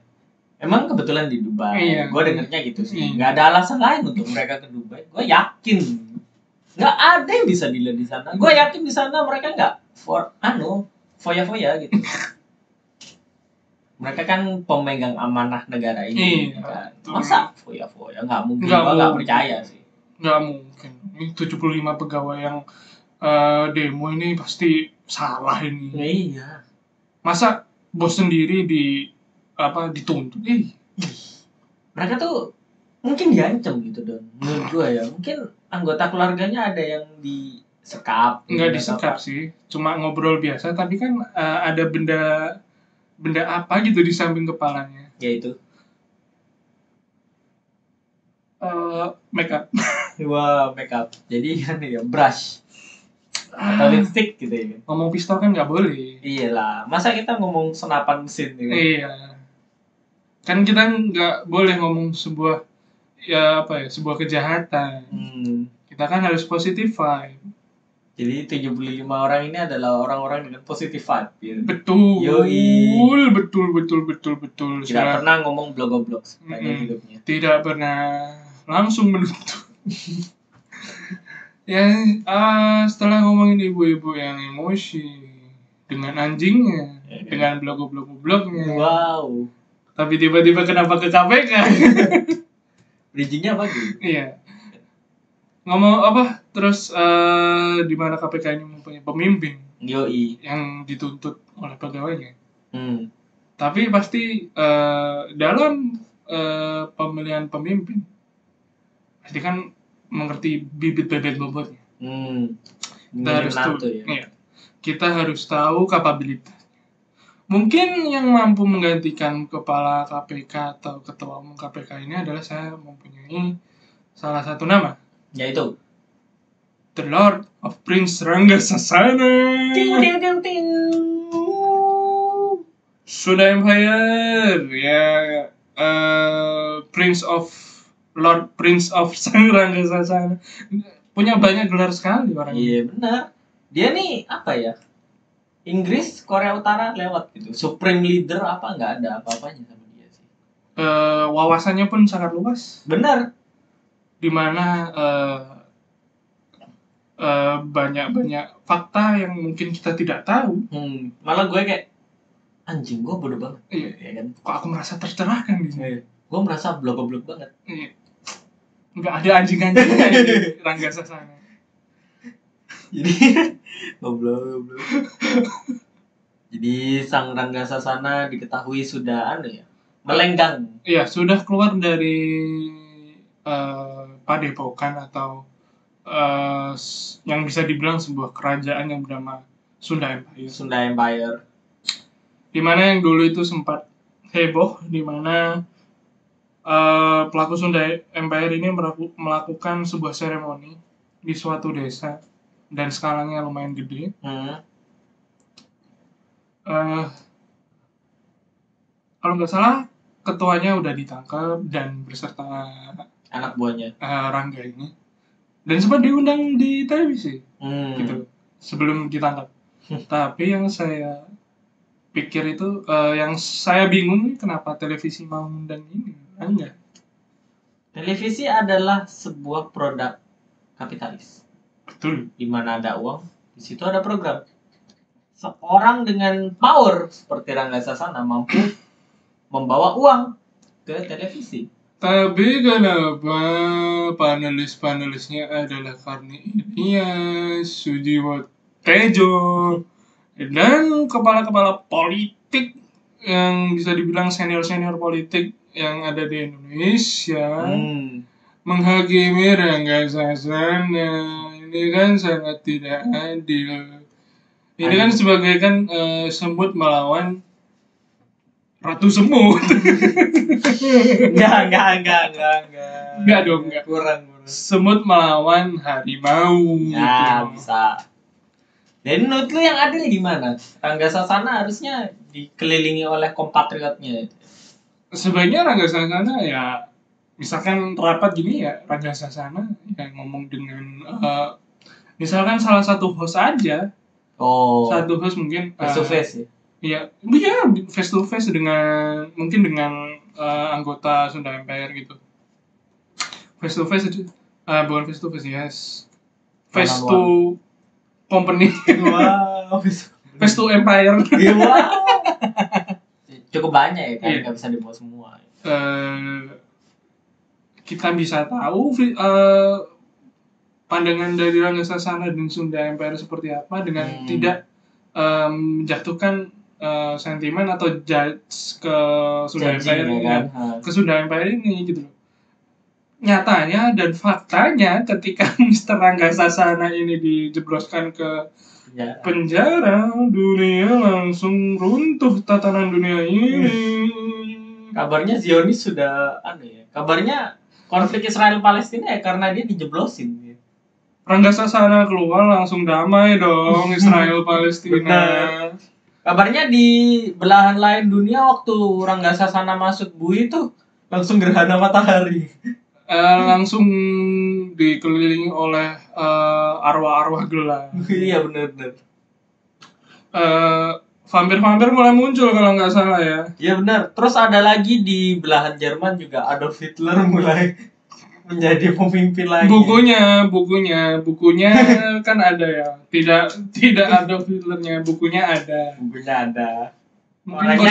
Emang kebetulan di Dubai. Iya. Gue dengernya gitu sih. Iya. Nggak ada alasan lain untuk mereka ke Dubai. Gue yakin. Nggak ada yang bisa dilihat di sana. Gue yakin di sana mereka nggak foya-foya gitu. Mereka kan pemegang amanah negara ini. Iya, Kan. betul. Masa foya-foya? Nggak mungkin. Nggak Gue nggak mungkin. percaya sih. Nggak mungkin. Ini 75 pegawai yang demo ini pasti salah ini. Iya. Masa bos sendiri dituntut? Mereka tuh mungkin diancam gitu Don. Menurut gue ya. Mungkin anggota keluarganya ada yang disekap. Nggak disekap sih, cuma ngobrol biasa. Tapi kan ada benda apa gitu di samping kepalanya. Yaitu. Makeup. Wah, makeup. Jadi kan ya brush atau lipstick gitu ya. Ngomong pistol kan nggak boleh. Iyalah, masa kita ngomong senapan mesin gitu. Iya. Kan kita nggak boleh ngomong sebuah sebuah kejahatan. Kita kan harus positive vibe. Jadi 75 orang ini adalah orang-orang dengan positive vibe gitu. Betul. Yoi. Betul. Tidak pernah ngomong blog-blog sepanjang hidupnya. Tidak pernah langsung menuntut. Ya, setelah ngomongin ibu-ibu yang emosi dengan anjingnya, dengan blog-blognya. Wow. Tapi tiba-tiba kenapa ke KPK? Bridgingnya bagus. Iya. Ngomong apa? Terus di mana KPK ini mempunyai pemimpin Yoi. yang dituntut oleh pegawainya. Tapi pasti dalam pemilihan pemimpin pasti kan mengerti bibit bebet bobotnya. Kita harus ya. Kita harus tahu kapabilitas. Mungkin yang mampu menggantikan kepala KPK atau ketua umum KPK ini adalah saya mempunyai salah satu nama. Yaitu The Lord of Prince Ranggasasana. Sunda Empire. Ya, Prince of Sang Ranggasasana. Punya banyak gelar sekali orang ini. Iya benar. Dia nih apa ya? Inggris, Korea Utara lewat gitu. Supreme leader apa nggak ada apa-apanya sama dia sih. Wawasannya pun sangat luas. Benar. Dimana banyak fakta yang mungkin kita tidak tahu. Malah gue kayak anjing, gue bodoh banget. Iya. Ya kan? Kok aku merasa tercerahkan di sini. Gue merasa blog banget. Iya. Nggak ada anjing-anjingnya di Ranggasasana. Jadi goblok. Jadi Sang Ranggasasana diketahui sudah melenggang. Iya, sudah keluar dari padepokan atau yang bisa dibilang sebuah kerajaan yang bernama Sunda Empire. Di mana yang dulu itu sempat heboh, di mana pelaku Sunda Empire ini melakukan sebuah seremoni di suatu desa dan skalanya lumayan gede. Kalau nggak salah ketuanya udah ditangkap dan beserta anak buahnya Rangga ini, dan sempat diundang di televisi gitu sebelum ditangkap. Tapi yang saya pikir itu yang saya bingung kenapa televisi mau undang ini Rangga. Televisi adalah sebuah produk kapitalis. Betul. Di mana ada uang, di situ ada program. Seorang dengan power seperti Ranggasasana mampu membawa uang ke televisi. Tapi kenapa panelisnya adalah Karni Ilyas, Sujiwo Tejo, dan kepala-kepala politik yang bisa dibilang senior politik yang ada di Indonesia Hmm. menghakimi Rangga Sasana. Ini kan sangat tidak adil. Ini kan Adil. sebagai kan semut melawan ratu semut. Enggak. Enggak dong, enggak. Kurang. Semut melawan harimau Ya, gitu. bisa. Dan menurut lu yang adil gimana? Rangga Sasana harusnya dikelilingi oleh kompatriotnya. Sebaiknya Rangga Sasana ya misalkan rapat gini ya Rangga Sasana ya ngomong dengan misalkan salah satu host aja. Oh. Satu host mungkin Face to face ya. Iya, face to face dengan mungkin dengan anggota Sunda Empire gitu. Face to face aja. Bukan face to face, yes. Face to company. Wow. Face to Empire. Iya, wow. Cukup banyak ya kan, Iya. nggak bisa dibawa semua. Kita bisa tahu pandangan dari Rangga Sasana dan Sunda Empire seperti apa dengan tidak menjatuhkan sentimen atau judge ke Sunda Empire ini, kan? ke Sunda Empire ini gitu loh. Nyatanya dan faktanya ketika Mr. Rangga Sasana ini dijebloskan ke penjara, dunia langsung runtuh tatanan dunia ini. Kabarnya Zionis sudah kabarnya konflik Israel Palestina ya karena dia dijeblosin. Rangga Sasana keluar langsung damai dong Israel Palestina. Kabarnya di belahan lain dunia waktu Rangga Sasana masuk bui itu langsung gerhana matahari. Langsung dikelilingi oleh arwah-arwah gelap. Iya benar. Vampir-vampir mulai muncul kalau nggak salah ya. Iya benar. Terus ada lagi di belahan Jerman juga Adolf Hitler mulai menjadi pemimpin lagi. Bukunya kan ada ya. Tidak Adolf Hitlernya, bukunya ada. Mungkin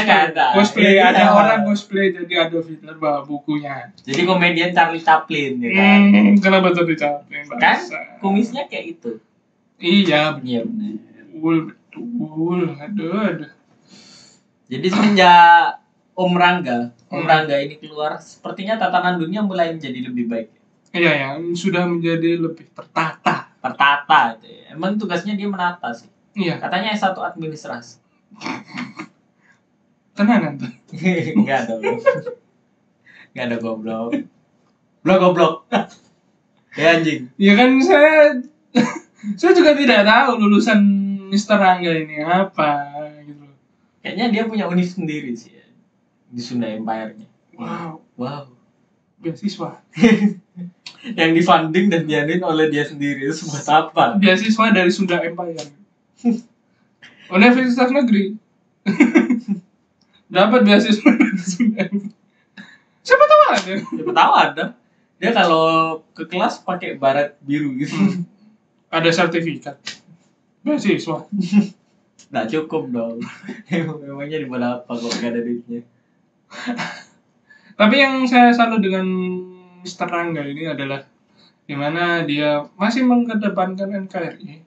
cosplay ada orang cosplay jadi Adolf Hitler bawa bukunya. Jadi komedian Charlie Chaplin ya kan. Kenapa Charlie Chaplin? Kan kumisnya kayak itu. Iya benar. Betul. Aduh. Jadi semenjak Om Rangga ini keluar, sepertinya tatanan dunia mulai menjadi lebih baik. Iya ya, sudah menjadi lebih tertata itu ya. Emang tugasnya dia menata sih. Iya. Katanya S1 administrasi. Tenanan tuh. Enggak ada goblok. Goblok. Ya anjing. Ya kan saya juga tidak tahu lulusan Mr. Rangga ini apa gitu. Kayaknya dia punya univ sendiri sih ya, di Sunda Empire-nya. Wow. Beasiswa. Yang difunding dan diadain oleh dia sendiri. Itu buat apa? Beasiswa dari Sunda Empire. Universitas negeri. Dapat beasiswa dari Sunda Empire. Siapa tahu ada. Dia kalau ke kelas pakai baret biru gitu. Ada sertifikat. Beasiswa. Nggak cukup dong. Memangnya dibuat apa kok nggak ada duitnya. Tapi yang saya salut dengan Mr. Rangga ini adalah dimana dia masih mengedepankan NKRI.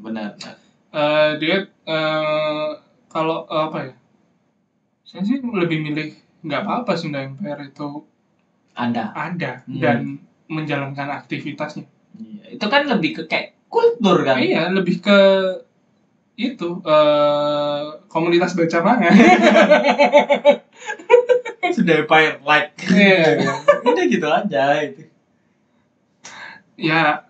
Benar. Dia kalau apa ya? Saya sih lebih milih nggak apa-apa Sunda Empire itu ada dan menjalankan aktivitasnya. Iya, itu kan lebih ke kayak kultur kan? Iya, lebih ke itu komunitas baca manga. Sudah Empire like. Iya. Udah gitu aja itu. Ya,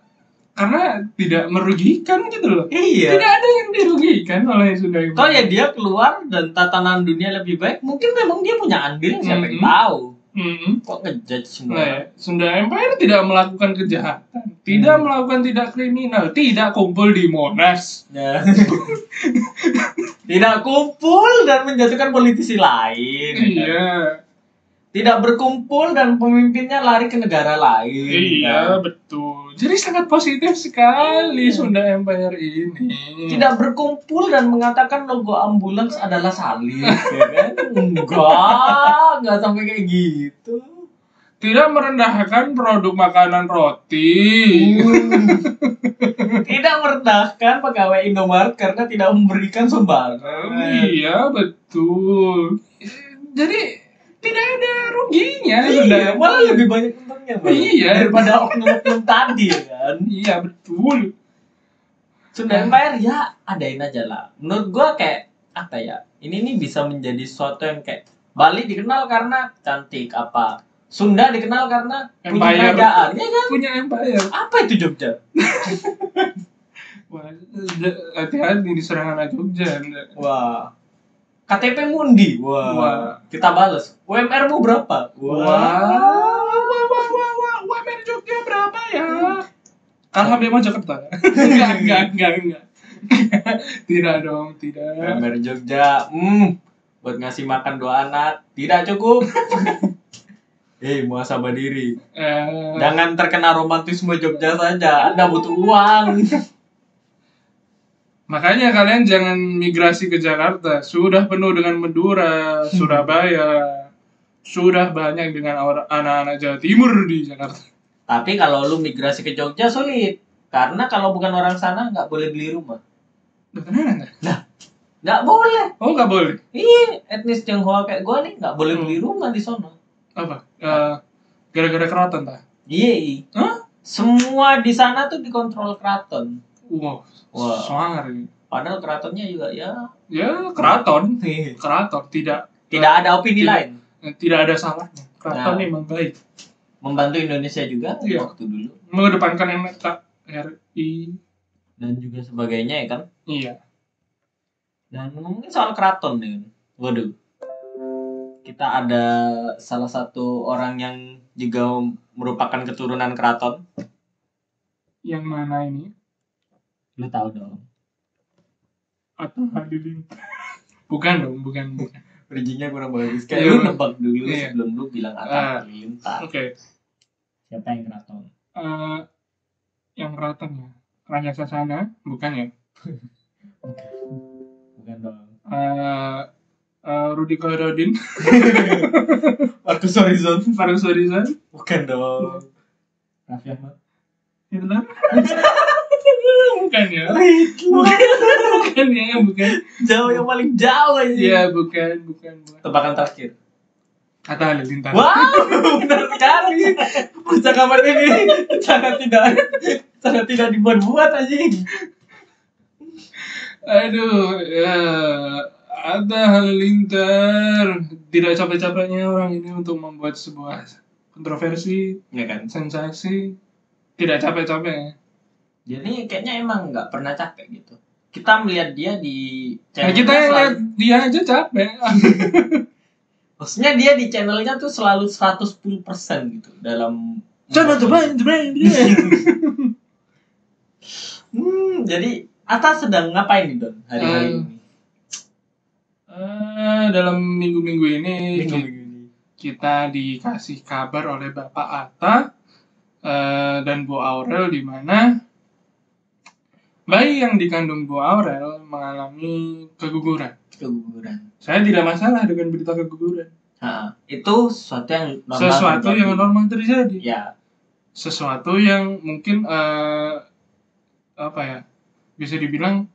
karena tidak merugikan gitu loh. Iya. Tidak ada yang dirugikan oleh Sunda Empire. Kalau ya dia keluar dan tatanan dunia lebih baik, mungkin memang dia punya andil, siapa yang tahu. Kok ngejudge semua? Nah, Sunda Empire tidak melakukan kejahatan, tidak melakukan tidak kriminal, tidak kumpul di Monas. Ya. Tidak kumpul dan menjatuhkan politisi lain. Iya. Tidak berkumpul dan pemimpinnya lari ke negara lain. Iya, betul. Jadi sangat positif sekali Sunda Empire ini. Tidak berkumpul dan mengatakan logo ambulans adalah salib, ya kan? Enggak sampai kayak gitu. Tidak merendahkan produk makanan roti. Tidak merendahkan pegawai Indomaret karena tidak memberikan sumbangan. Iya, betul. Jadi tidak ada ruginya. Iya, malah lebih banyak untungnya Iya, daripada oknum-oknum tadi kan. Iya betul. Sunda Empire ya adain aja lah. Menurut gua kayak apa ya? Ini nih bisa menjadi sesuatu yang kayak Bali dikenal karena cantik apa? Sunda dikenal karena punya Empire. kerajaan, ya kan? Punya empire. Apa itu Jogja? Wah, hati-hati di serangan Jogja. Wah. KTP Mundi. Wah. Kita bales. UMR-mu berapa? Wah. UMR Jogja berapa ya? Kalah BEMA Jakarta. Enggak. Tidak dong, tidak. UMR Jogja. Buat ngasih makan 2 anak tidak cukup. Muhasabah diri. Jangan terkena romantisme Jogja saja. Anda butuh uang. Makanya kalian jangan migrasi ke Jakarta. Sudah penuh dengan Madura, Surabaya. Sudah banyak dengan anak-anak Jawa Timur di Jakarta. Tapi kalau lu migrasi ke Jogja sulit. Karena kalau bukan orang sana nggak boleh beli rumah. Kenapa nggak? Nah, nggak boleh. Oh, nggak boleh? Iya, etnis Tionghoa kayak gua nih nggak boleh beli rumah di sono. Apa? Gara-gara keraton tak? Iya. Hah? Semua di sana tuh dikontrol keraton. Wah. Sangar ini. Padahal keratonnya juga ya keraton. Keraton tidak ada opini lain. Tidak ada salahnya. Keraton memang baik. Membantu Indonesia juga iya. Waktu dulu. Mengedepankan NKRI dan juga sebagainya ya kan? Iya. Dan ngomongin soal keraton nih. Waduh. Kita ada salah satu orang yang juga merupakan keturunan keraton. Yang mana ini? Lu tahu dong. Atau Halilintar. Bukan. Bridging-nya kurang bagus. Kayak lu nebak dulu sebelum lu bilang Atta Halilintar. Oke. Siapa yang keraton? Yang keraton ya. Raja Sasana, bukan ya? Bukan dong. Rudi Khairuddin. Marcus Horizon. Bukan dong. Raffi Ahmad. Hitler. Bukan ya. Bukan. Jauh yang paling jauh aja. Iya, bukan. Tebakan terakhir. Atta Halilintar. Wow, benar sekali. Percakapan ini sangat tidak dibuat-buat aja. Aduh, ya. Atta Halilintar. Tidak capek-capeknya orang ini untuk membuat sebuah kontroversi, ya kan? Sensasi. Tidak capek-capeknya. Jadi kayaknya emang nggak pernah capek gitu. Kita melihat dia di channel. Kita yang lihat dia aja capek. Maksudnya dia di channelnya tuh selalu 110% gitu dalam. Coba dia. Jadi Atta sedang ngapain nih Don hari-hari ini? Dalam minggu-minggu ini kita dikasih kabar oleh Bapak Atta dan Bu Aurel di mana bayi yang dikandung Bu Aurel mengalami keguguran. Saya tidak masalah dengan berita keguguran. Itu sesuatu yang normal terjadi. Ya. Sesuatu yang mungkin bisa dibilang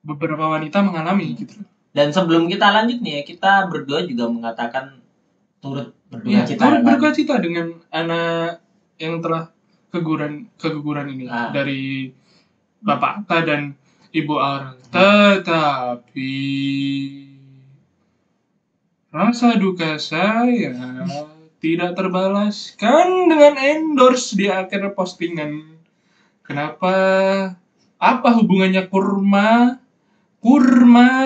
beberapa wanita mengalami gitu. Dan sebelum kita lanjut nih, kita berdua juga mengatakan turut berduka cita dengan anak yang telah keguguran ini dari Bapak Atta dan Ibu Aurel. Tetapi rasa duka saya tidak terbalaskan dengan endorse di akhir postingan. Kenapa? Apa hubungannya kurma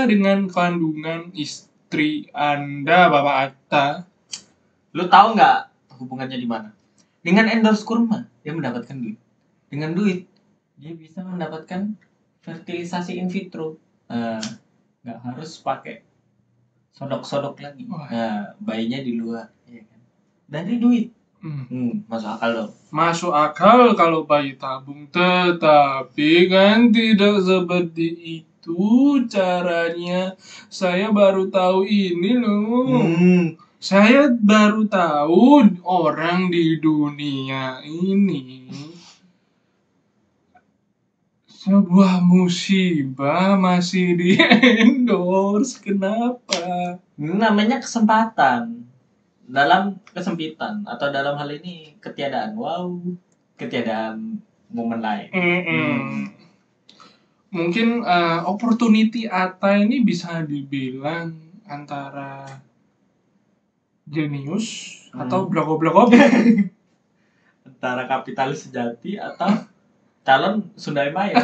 dengan kandungan istri Anda, Bapak Atta? Lu tahu nggak hubungannya di mana? Dengan endorse kurma, dia mendapatkan duit. Dengan duit, dia bisa mendapatkan fertilisasi in vitro. Nggak harus pakai sodok-sodok lagi. Bayinya di luar, ya kan? Dari duit. Masuk akal dong. Masuk akal kalau bayi tabung, tetapi kan tidak seperti itu caranya. Saya baru tahu ini loh. Saya baru tahu orang di dunia ini Sebuah musibah masih di endorse. Kenapa? Ini namanya kesempatan dalam kesempitan, atau dalam hal ini ketiadaan. Wow, ketiadaan momen lain. Mungkin opportunity Atta ini bisa dibilang antara jenius atau blok-blok. Antara kapitalis sejati atau calon Sunda Empire.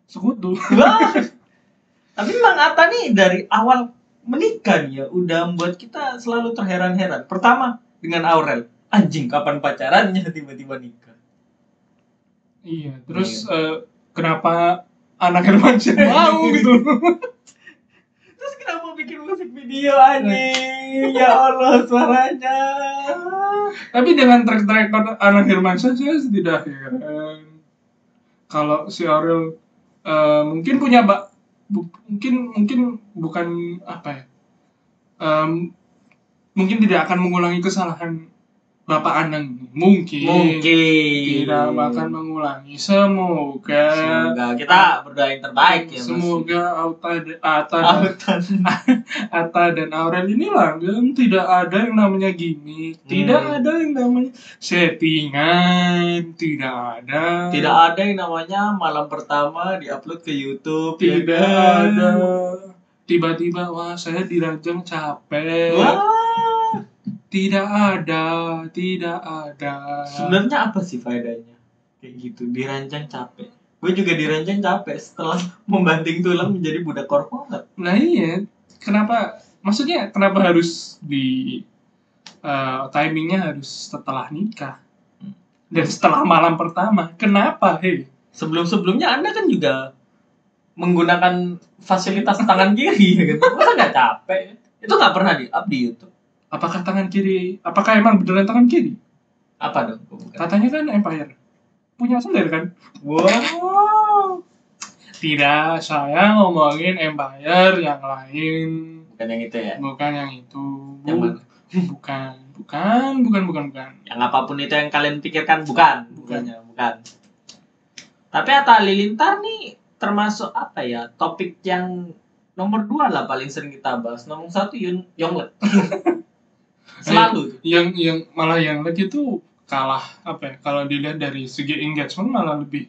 Sekutu. Wah. Tapi Mang Atta nih dari awal menikah nih ya udah membuat kita selalu terheran-heran. Pertama dengan Aurel, anjing kapan pacarannya tiba-tiba nikah. Iya, terus kenapa anak Hermansyah mau gitu? Terus kenapa bikin musik video anjing? Ya Allah suaranya. Tapi dengan track record anak Hermansyah saya tidak heran. Kalau si Aurel mungkin punya mungkin bukan apa ya? Mungkin tidak akan mengulangi kesalahan Bapak Anang ini. Mungkin tidak akan mengulangi. Semoga kita berdoa yang terbaik ya. Semoga Atta dan Aurel ini langgeng. Tidak ada yang namanya gimmick, tidak ada yang namanya settingan, tidak ada yang namanya malam pertama diupload ke YouTube. Tidak ada. Tiba-tiba wah saya diranjang capek. Tidak ada. Sebenarnya apa sih faedahnya kayak gitu, dirancang capek? Gue juga dirancang capek setelah membanting tulang menjadi budak korporat. Nah iya, kenapa harus di timingnya harus setelah nikah dan setelah malam pertama? Kenapa? Sebelumnya Anda kan juga menggunakan fasilitas tangan kiri ya kan? Masa nggak capek? Itu nggak pernah di-up di YouTube. Apakah tangan kiri? Apakah emang beneran tangan kiri? Apa dong? Katanya kan Empire. Punya sendiri kan? Wow. Tidak, saya ngomongin Empire yang lain. Bukan yang itu ya? Bukan yang itu. Yang mana? Bukan. Yang apapun itu yang kalian pikirkan bukan. Tapi Atta Halilintar nih termasuk apa ya? Topik yang nomor 2 lah paling sering kita bahas. Nomor 1 Yonglek. Selalu. Yang malah yang lagi itu kalah apa ya? Kalau dilihat dari segi engagement malah lebih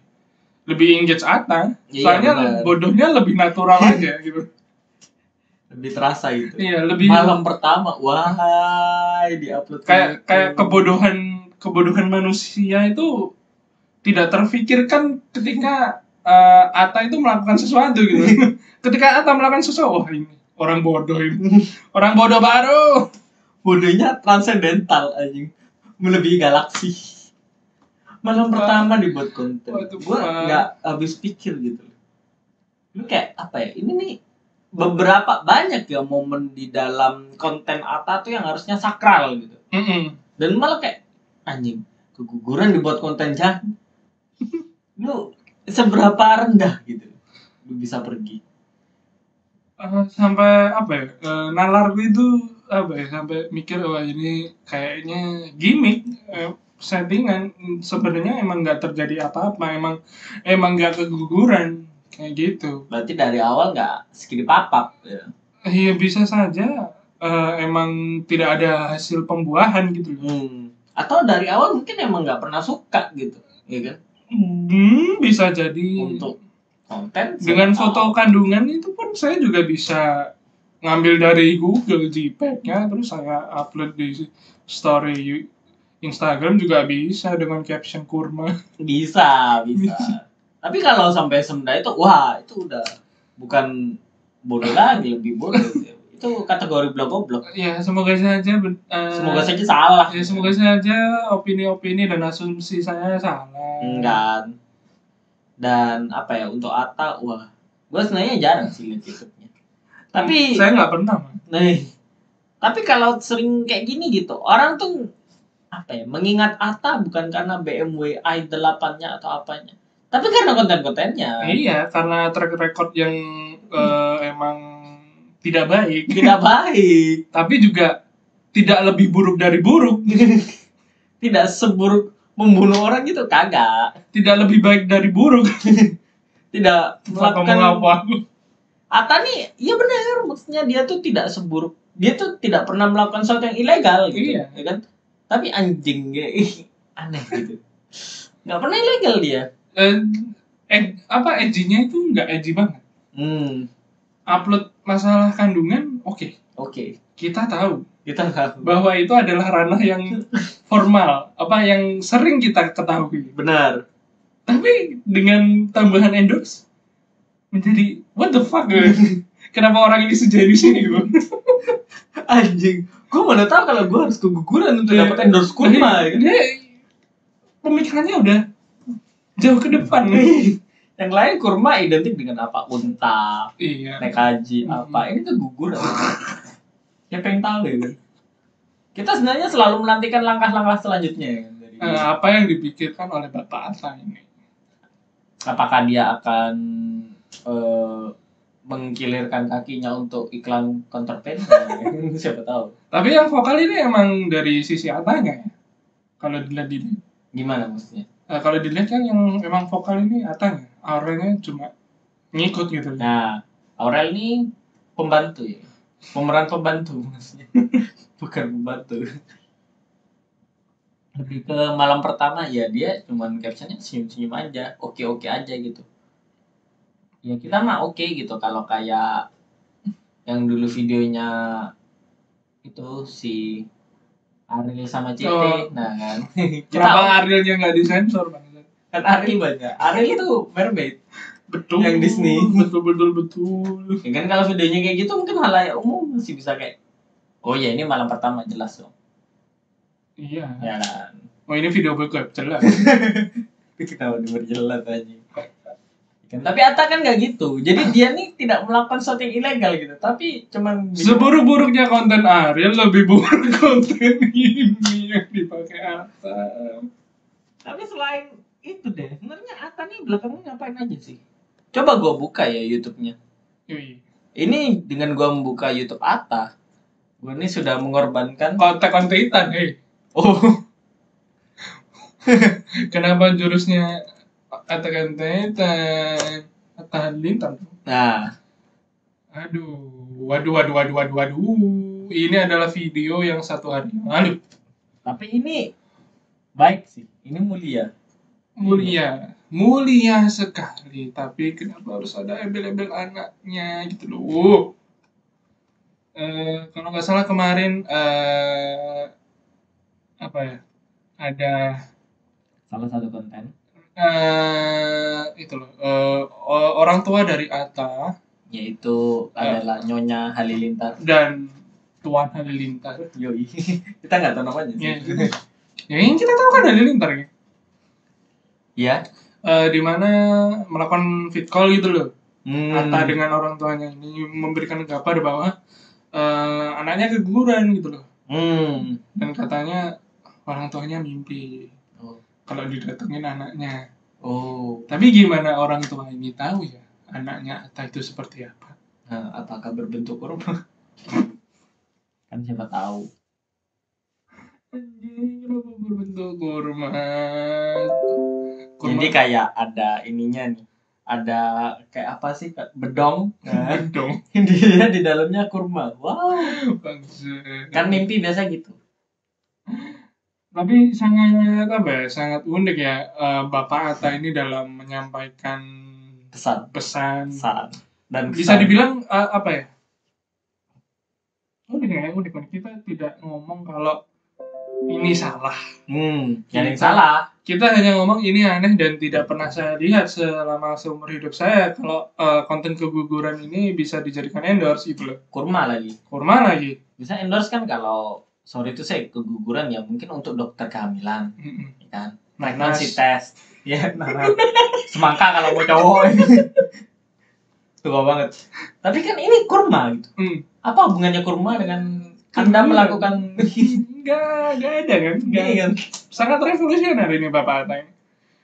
engage Atta. Soalnya bodohnya lebih natural aja gitu. Lebih terasa gitu. Iya, lebih malam pertama. Wahai diupload kayak kebodohan manusia itu tidak terfikirkan ketika Atta itu melakukan sesuatu gitu. Ketika Atta melakukan sesuatu, wah ini orang bodoh ini. Orang bodoh baru. Bodohnya transcendental anjing. Melebihi galaksi. Malam pertama dibuat konten. Gue nggak habis pikir gitu. Lu kayak apa ya? Ini nih banyak ya momen di dalam konten Atta tuh yang harusnya sakral gitu. Dan malah kayak anjing keguguran dibuat konten jahat. Lu seberapa rendah gitu lu bisa pergi sampai apa ya nalar gue itu apa ya sampai mikir wah ini kayaknya gimmick settingan. Sebenarnya emang nggak terjadi apa-apa, emang nggak keguguran kayak gitu. Berarti dari awal nggak skip papap ya? Iya bisa saja emang tidak ada hasil pembuahan gitu. Atau dari awal mungkin emang nggak pernah suka gitu, ya kan? Bisa jadi. Untuk konten dengan foto kandungan itu pun saya juga bisa ngambil dari Google JPEG-nya terus saya upload di story Instagram juga bisa dengan caption kurma. Bisa. Tapi kalau sampai senda itu wah itu udah bukan bodoh lagi, lebih bodoh. Itu kategori blog-blog. Ya semoga saja salah. Ya semoga saja opini-opini dan asumsi saya salah. Enggak. Dan apa ya untuk Atta, wah, gue sebenarnya jarang sih lihat YouTube-nya. Tapi saya nggak pernah. Tapi kalau sering kayak gini gitu, orang tuh apa ya mengingat Atta bukan karena BMW i8-nya atau apanya, tapi karena konten-kontennya. Iya, karena track record yang emang tidak baik. Tapi juga tidak lebih buruk dari buruk. Tidak seburuk membunuh orang gitu, kagak. Tidak lebih baik dari buruk. Tidak melakukan apa. Atta nih, iya benar, maksudnya dia tuh tidak seburuk, dia tuh tidak pernah melakukan sesuatu yang ilegal gitu, Iya. ya kan? Tapi anjing ya, aneh gitu. Nggak pernah ilegal dia. Edgy-nya itu nggak edgy banget. Upload masalah kandungan, oke. Kita tahu bahwa itu adalah ranah yang formal, yang sering kita ketahui. Benar. Tapi dengan tambahan endorse menjadi what the fuck. Kenapa orang ini sejenius ini bro? Anjing, gue mana tahu kalau gue harus keguguran untuk dapat endorse kurma. Dia pemikirannya udah jauh ke depan. Yang lain kurma identik dengan apa? Unta, naik haji, apa? Ini keguguran. Siapa yang tahu ya? Kita sebenarnya selalu menantikan langkah-langkah selanjutnya. Apa yang dipikirkan oleh Bapak Atta ini? Apakah dia akan mengkilirkan kakinya untuk iklan counterpane? Siapa tahu. Tapi yang vokal ini emang dari sisi Attanya ya? Kalau dilihat gimana maksudnya? Kalau dilihat kan yang emang vokal ini Attanya, Aurelnya cuma ngikut gitu. Nah, Aurel ini pembantu ya, pemeran pembantu maksudnya, bukan pembantu. Lebih ke malam pertama ya dia cuman captionnya senyum-senyum aja, oke aja gitu. Ya kita mah oke gitu kalau kayak yang dulu videonya itu si Ariel sama CT, nah kan. Kenapa Arielnya nggak disensor bang? Kan Ariel banyak. Ariel itu mermaid. Betul. Yang Disney. Betul. Ya kan kalau videonya kayak gitu mungkin halayak umum masih bisa kayak, oh ya ini malam pertama jelas dong. Iya. Ya kan. Oh ini video bokep jelas. Kenapa diperjelas aja? Tapi Atta kan nggak gitu, jadi dia nih tidak melakukan sesuatu yang ilegal gitu, tapi cuman seburuk-buruknya konten Ariel lebih buruk konten ini yang dipakai Atta. Tapi selain itu deh, sebenarnya Atta nih belakangnya ngapain aja sih? Coba gue buka ya YouTube-nya. Ini dengan gue membuka YouTube Atta, gue nih sudah mengorbankan konten-kontenan, Oh. Kenapa jurusnya Atta Halilintar? Nah, waduh. Ini adalah video yang 1 hari yang lalu. Tapi ini baik sih, ini mulia sekali. Tapi kenapa harus ada embel-embel anaknya gitu loh? Kalau nggak salah kemarin ada salah satu konten. Itu loh, orang tua dari Atta, yaitu adalah Nyonya Halilintar dan Tuan Halilintar. Yoi. Kita nggak tahu namanya sih. Ya yang kita tahu kan Halilintar ya. Iya. Di mana melakukan fit call gitu loh. Atta dengan orang tuanya ini memberikan kabar bahwa anaknya keguguran gitu loh. Dan katanya orang tuanya mimpi kalau didatengin anaknya. Tapi gimana orang tua ini tahu ya anaknya Atta itu seperti apa? Nah, apakah berbentuk kurma? Kan siapa tahu. Kenapa berbentuk kurma? Jadi kayak ada ininya nih. Ada kayak apa sih? Bedong. Bedong. Dia di dalamnya kurma. Wow. Bangsa. Kan mimpi biasa gitu. Tapi sangat unik ya Bapak Atta ini dalam menyampaikan pesan dan bisa dibilang unik. Kita tidak ngomong kalau ini salah. Yang salah. Kita hanya ngomong ini aneh dan tidak pernah saya lihat selama seumur hidup saya kalau konten keguguran ini bisa dijadikan endorse gitu loh. Kurma lagi. Bisa endorse kan kalau sorry itu saya keguguran ya mungkin untuk dokter kehamilan, kan? Pregnancy test, ya. Semangka kalau mau cowok. Tua banget. Tapi kan ini kurma gitu. Apa hubungannya kurma dengan Anda melakukan? Enggak ada kan? Enggak kan? Sangat revolusioner ini Bapak Atta ini.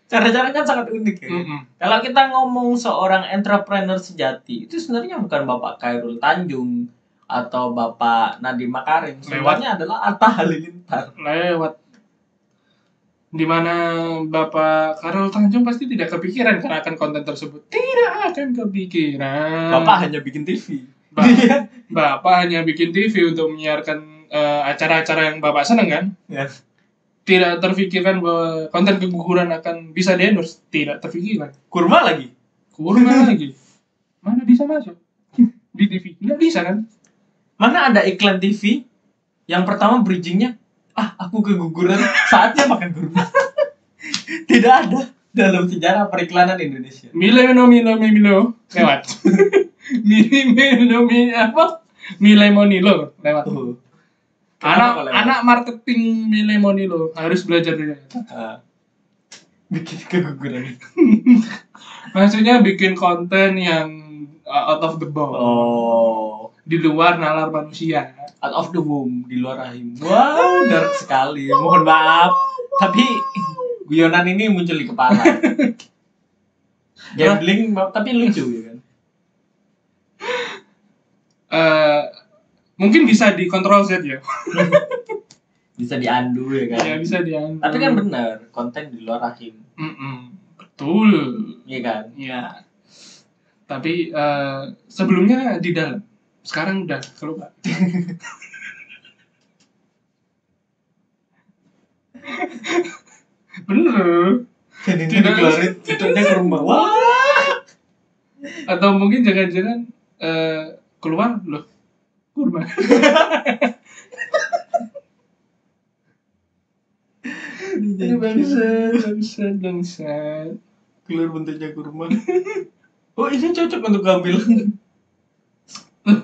Cara-cara kan sangat unik ya. Kalau kita ngomong seorang entrepreneur sejati, itu sebenarnya bukan Bapak Khairul Tanjung atau Bapak Nadiem Makarim, sebenarnya adalah Atta Halilintar. di mana Bapak Karol Tanjung pasti tidak kepikiran kan akan konten tersebut. Tidak akan kepikiran. Bapak hanya bikin TV. Bapak hanya bikin TV untuk menyiarkan acara-acara yang Bapak seneng kan? Ya. Tidak terfikirkan bahwa konten keguguran akan bisa di-endorse. Tidak terfikirkan. Kurma lagi. Lagi. Mana bisa masuk? Di TV. Nggak bisa kan? Mana ada iklan TV yang pertama bridgingnya, aku keguguran, saatnya makan kurma. Tidak ada dalam sejarah periklanan Indonesia. Milo. Lewat. Milemonilo lewat. Anak marketing Milemonilo harus belajar dari bikin keguguran. Maksudnya bikin konten yang out of the box. Di luar nalar manusia. Out of the womb, di luar rahim. Wow, dark sekali. Mohon maaf. Tapi guyonan ini muncul di kepala. Gambling, tapi lucu ya kan. Mungkin bisa dikontrol Z ya. Bisa diandu ya kan. Ya bisa diandu. Tapi kan benar, konten di luar rahim. Betul. Iya kan? Iya. Tapi sebelumnya di dalam. Sekarang udah keluar. Bener. Jadi tidak keluarin tutupnya ke rumah. Wah. Atau mungkin jangan-jangan keluar loh. Kurma. Ini bangsat. Keluar bentuknya kurma. Oh, ini cocok untuk ngambil.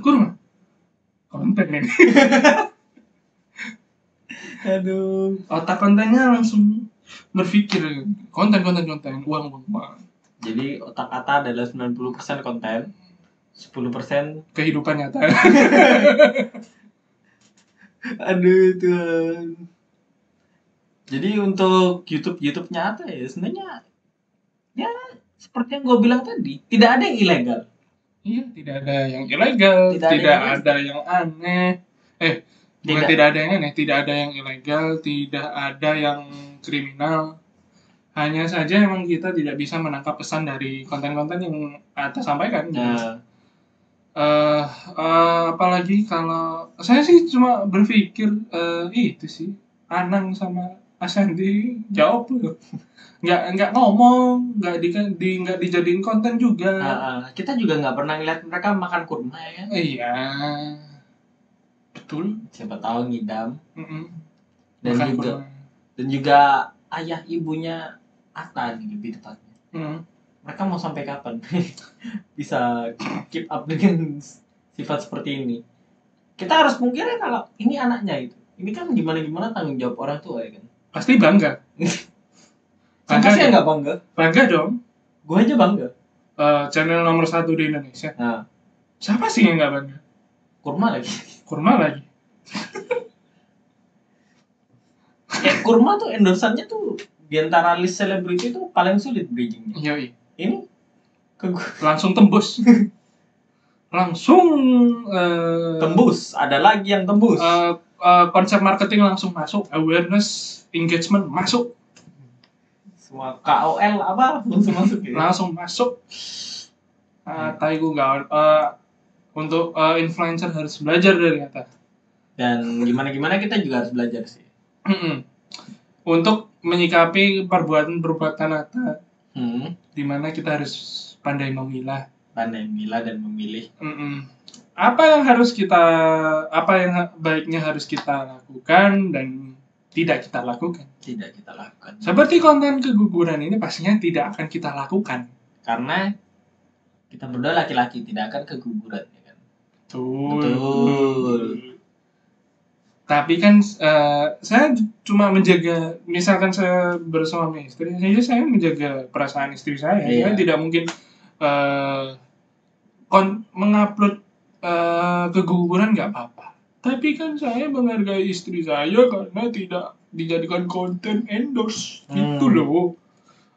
Kurma. Konten ini. Aduh. Otak kontennya langsung berpikir konten. Uang. Jadi otak kata adalah 90% konten, 10% kehidupan nyata. Aduh Tuhan. Jadi untuk YouTube nyata ya sebenarnya ya seperti yang gue bilang tadi, tidak ada yang ilegal. Iya, tidak ada yang ilegal, tidak ada yang aneh. Bukan tidak ada yang aneh, tidak ada yang ilegal, tidak ada yang kriminal. Hanya saja emang kita tidak bisa menangkap pesan dari konten-konten yang atas sampaikan. Nah. Apalagi kalau saya sih cuma berpikir itu sih Anang sama Ashanti jawab loh. nggak ngomong, nggak dijadiin konten juga. Kita juga nggak pernah ngeliat mereka makan kurma ya kan? Iya, betul. Siapa tahu ngidam. Dan juga ayah ibunya Atta nih lebih tepatnya. Mereka mau sampai kapan bisa keep up dengan sifat seperti ini? Kita harus pungkiri kalau ini anaknya itu. Ini kan gimana tanggung jawab orang tua ya kan? Pasti bangga. Siapa sih yang nggak bangga? Bangga dong. Gue aja bangga. Channel nomor 1 di Indonesia. Nah. Siapa sih yang nggak bangga? Kurma lagi. Kayak kurma tuh endorsannya tuh di antara list selebriti tuh paling sulit bridgingnya. Iya. Ini langsung tembus. Tembus. Ada lagi yang tembus. Konsep marketing langsung masuk, awareness, engagement masuk. Semua KOL apa langsung masuk ya? Langsung masuk. Tapi gue nggak. Untuk influencer harus belajar dari atas. Dan gimana kita juga harus belajar sih. Untuk menyikapi perbuatan Atta. Dimana kita harus pandai memilah dan memilih. Apa yang baiknya harus kita lakukan dan tidak kita lakukan. Seperti konten keguguran ini pastinya tidak akan kita lakukan. Karena kita berdua laki-laki tidak akan keguguran ya kan. Betul. Tapi kan saya cuma menjaga, misalkan saya bersuami istri, saya menjaga perasaan istri saya. Saya tidak mungkin mengupload keguguran nggak apa-apa. Tapi kan saya menghargai istri saya karena tidak dijadikan konten endorse gitu loh.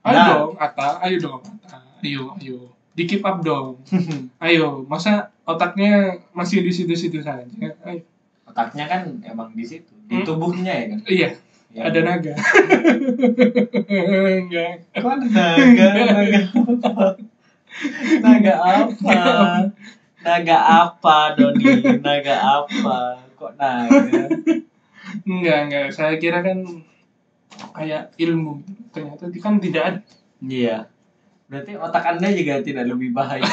Ayo dong Atta. Ayo. Di keep up dong. Ayo, masa otaknya masih di situ-situ saja. Ayo. Otaknya kan emang di situ, di tubuhnya ya kan. Iya. Ya. Ada naga. Enggak. Kok naga? Naga apa? Naga apa, Doni? Naga apa? Kok naga? Enggak. Saya kira kan kayak ilmu. Ternyata kan tidak ada. Iya. Berarti otak Anda juga tidak lebih baik.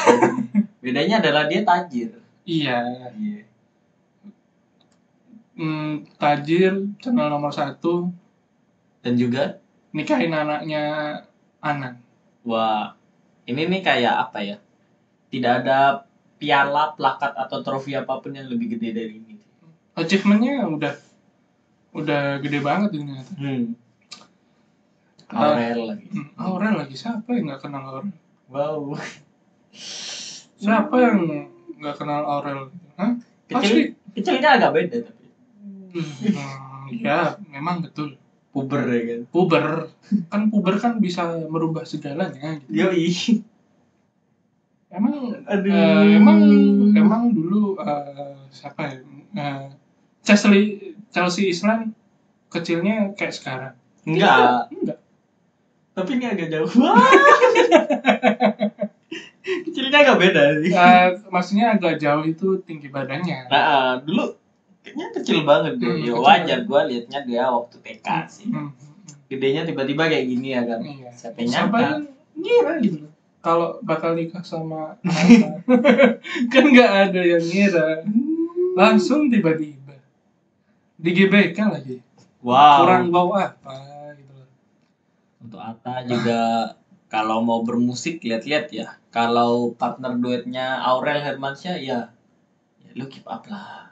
Bedanya adalah dia tajir. Iya. Iya. Tajir, channel nomor 1, Dan juga, nikahin anaknya Anan. wah, ini nih kayak apa ya? Tidak ada piala, plakat atau trofi apapun yang lebih gede dari ini. Achievement-nya udah gede banget ini. Aurel lagi. Aurel lagi, siapa yang nggak kenal Aurel? Wow. Siapa yang nggak kenal Aurel? Hah? Kecilnya agak beda tapi. Ya, memang betul. Puber ya kan. Puber kan bisa merubah segalanya. Gitu. Yoi. Emang dulu siapa ya? Chelsea Islan kecilnya kayak sekarang. Enggak. Tapi ini agak jauh. Kecilnya agak beda sih. Maksudnya agak jauh itu tinggi badannya. Nah, dulu kayaknya kecil banget deh. Ya wajar gue liatnya dia waktu TK sih. Gedenya tiba-tiba kayak gini ya kan. Iya. Siapa yang ngira gitu. Kalau bakal nikah sama Ata. Kan nggak ada yang ngira. Langsung tiba-tiba di GBK lagi. Wow. Kurang bau apa gitu. Untuk Atta juga kalau mau bermusik lihat-lihat ya. Kalau partner duetnya Aurel Hermansyah ya lu keep up lah.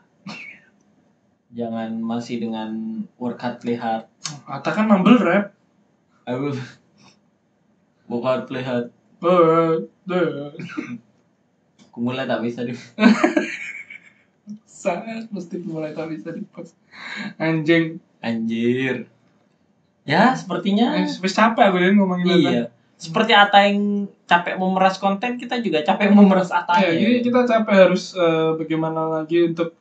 Jangan masih dengan work hard play hard. Atta kan mumble rap. Aduh. Work hard play hard. Aku mulai tak bisa deh. Saat mesti mulai tak bisa dipost. Anjir. Ya sepertinya. Wis capek aku deh ngomongin Atta. Iya. Seperti Atta yang capek memeras konten, kita juga capek memeras Attanya. Ya, jadi kita capek harus bagaimana lagi untuk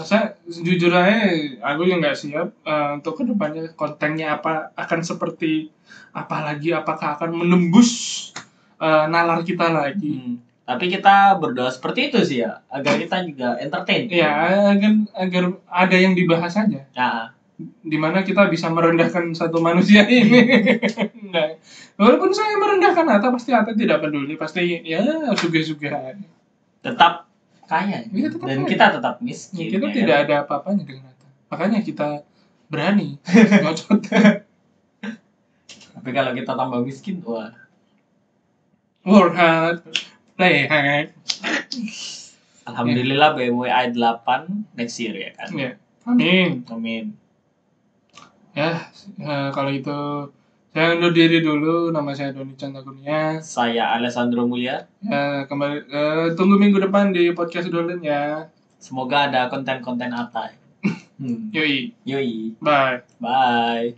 saya jujur aja aku yang nggak siap untuk kedepannya kontennya apa akan seperti apa lagi, apakah akan menembus nalar kita lagi. Tapi kita berdoa seperti itu sih ya, agar kita juga entertain. Ya, agar ada yang dibahas aja. Ya. Dimana kita bisa merendahkan satu manusia ini. Nah, walaupun saya merendahkan Atta, pasti Atta tidak peduli, pasti ya sugih-sugih aja. Tetap kaya. Ya, dan kaya. Kita tetap miskin. Kita tidak ada apa-apanya dengan Atta. Makanya kita berani ngocot. Tapi kalau kita tambah miskin, wah. Work hard, play hard. Alhamdulillah BMW i8 next year ya kan. Ya. Amin. Ya, kalau itu saya undur diri dulu. Nama saya Doni Cantakunia. Saya Alessandro Mulya. Ya, kembali tunggu minggu depan di podcast Dolen ya. Semoga ada konten-konten Atta. Yoi. Yoi. Bye. Bye.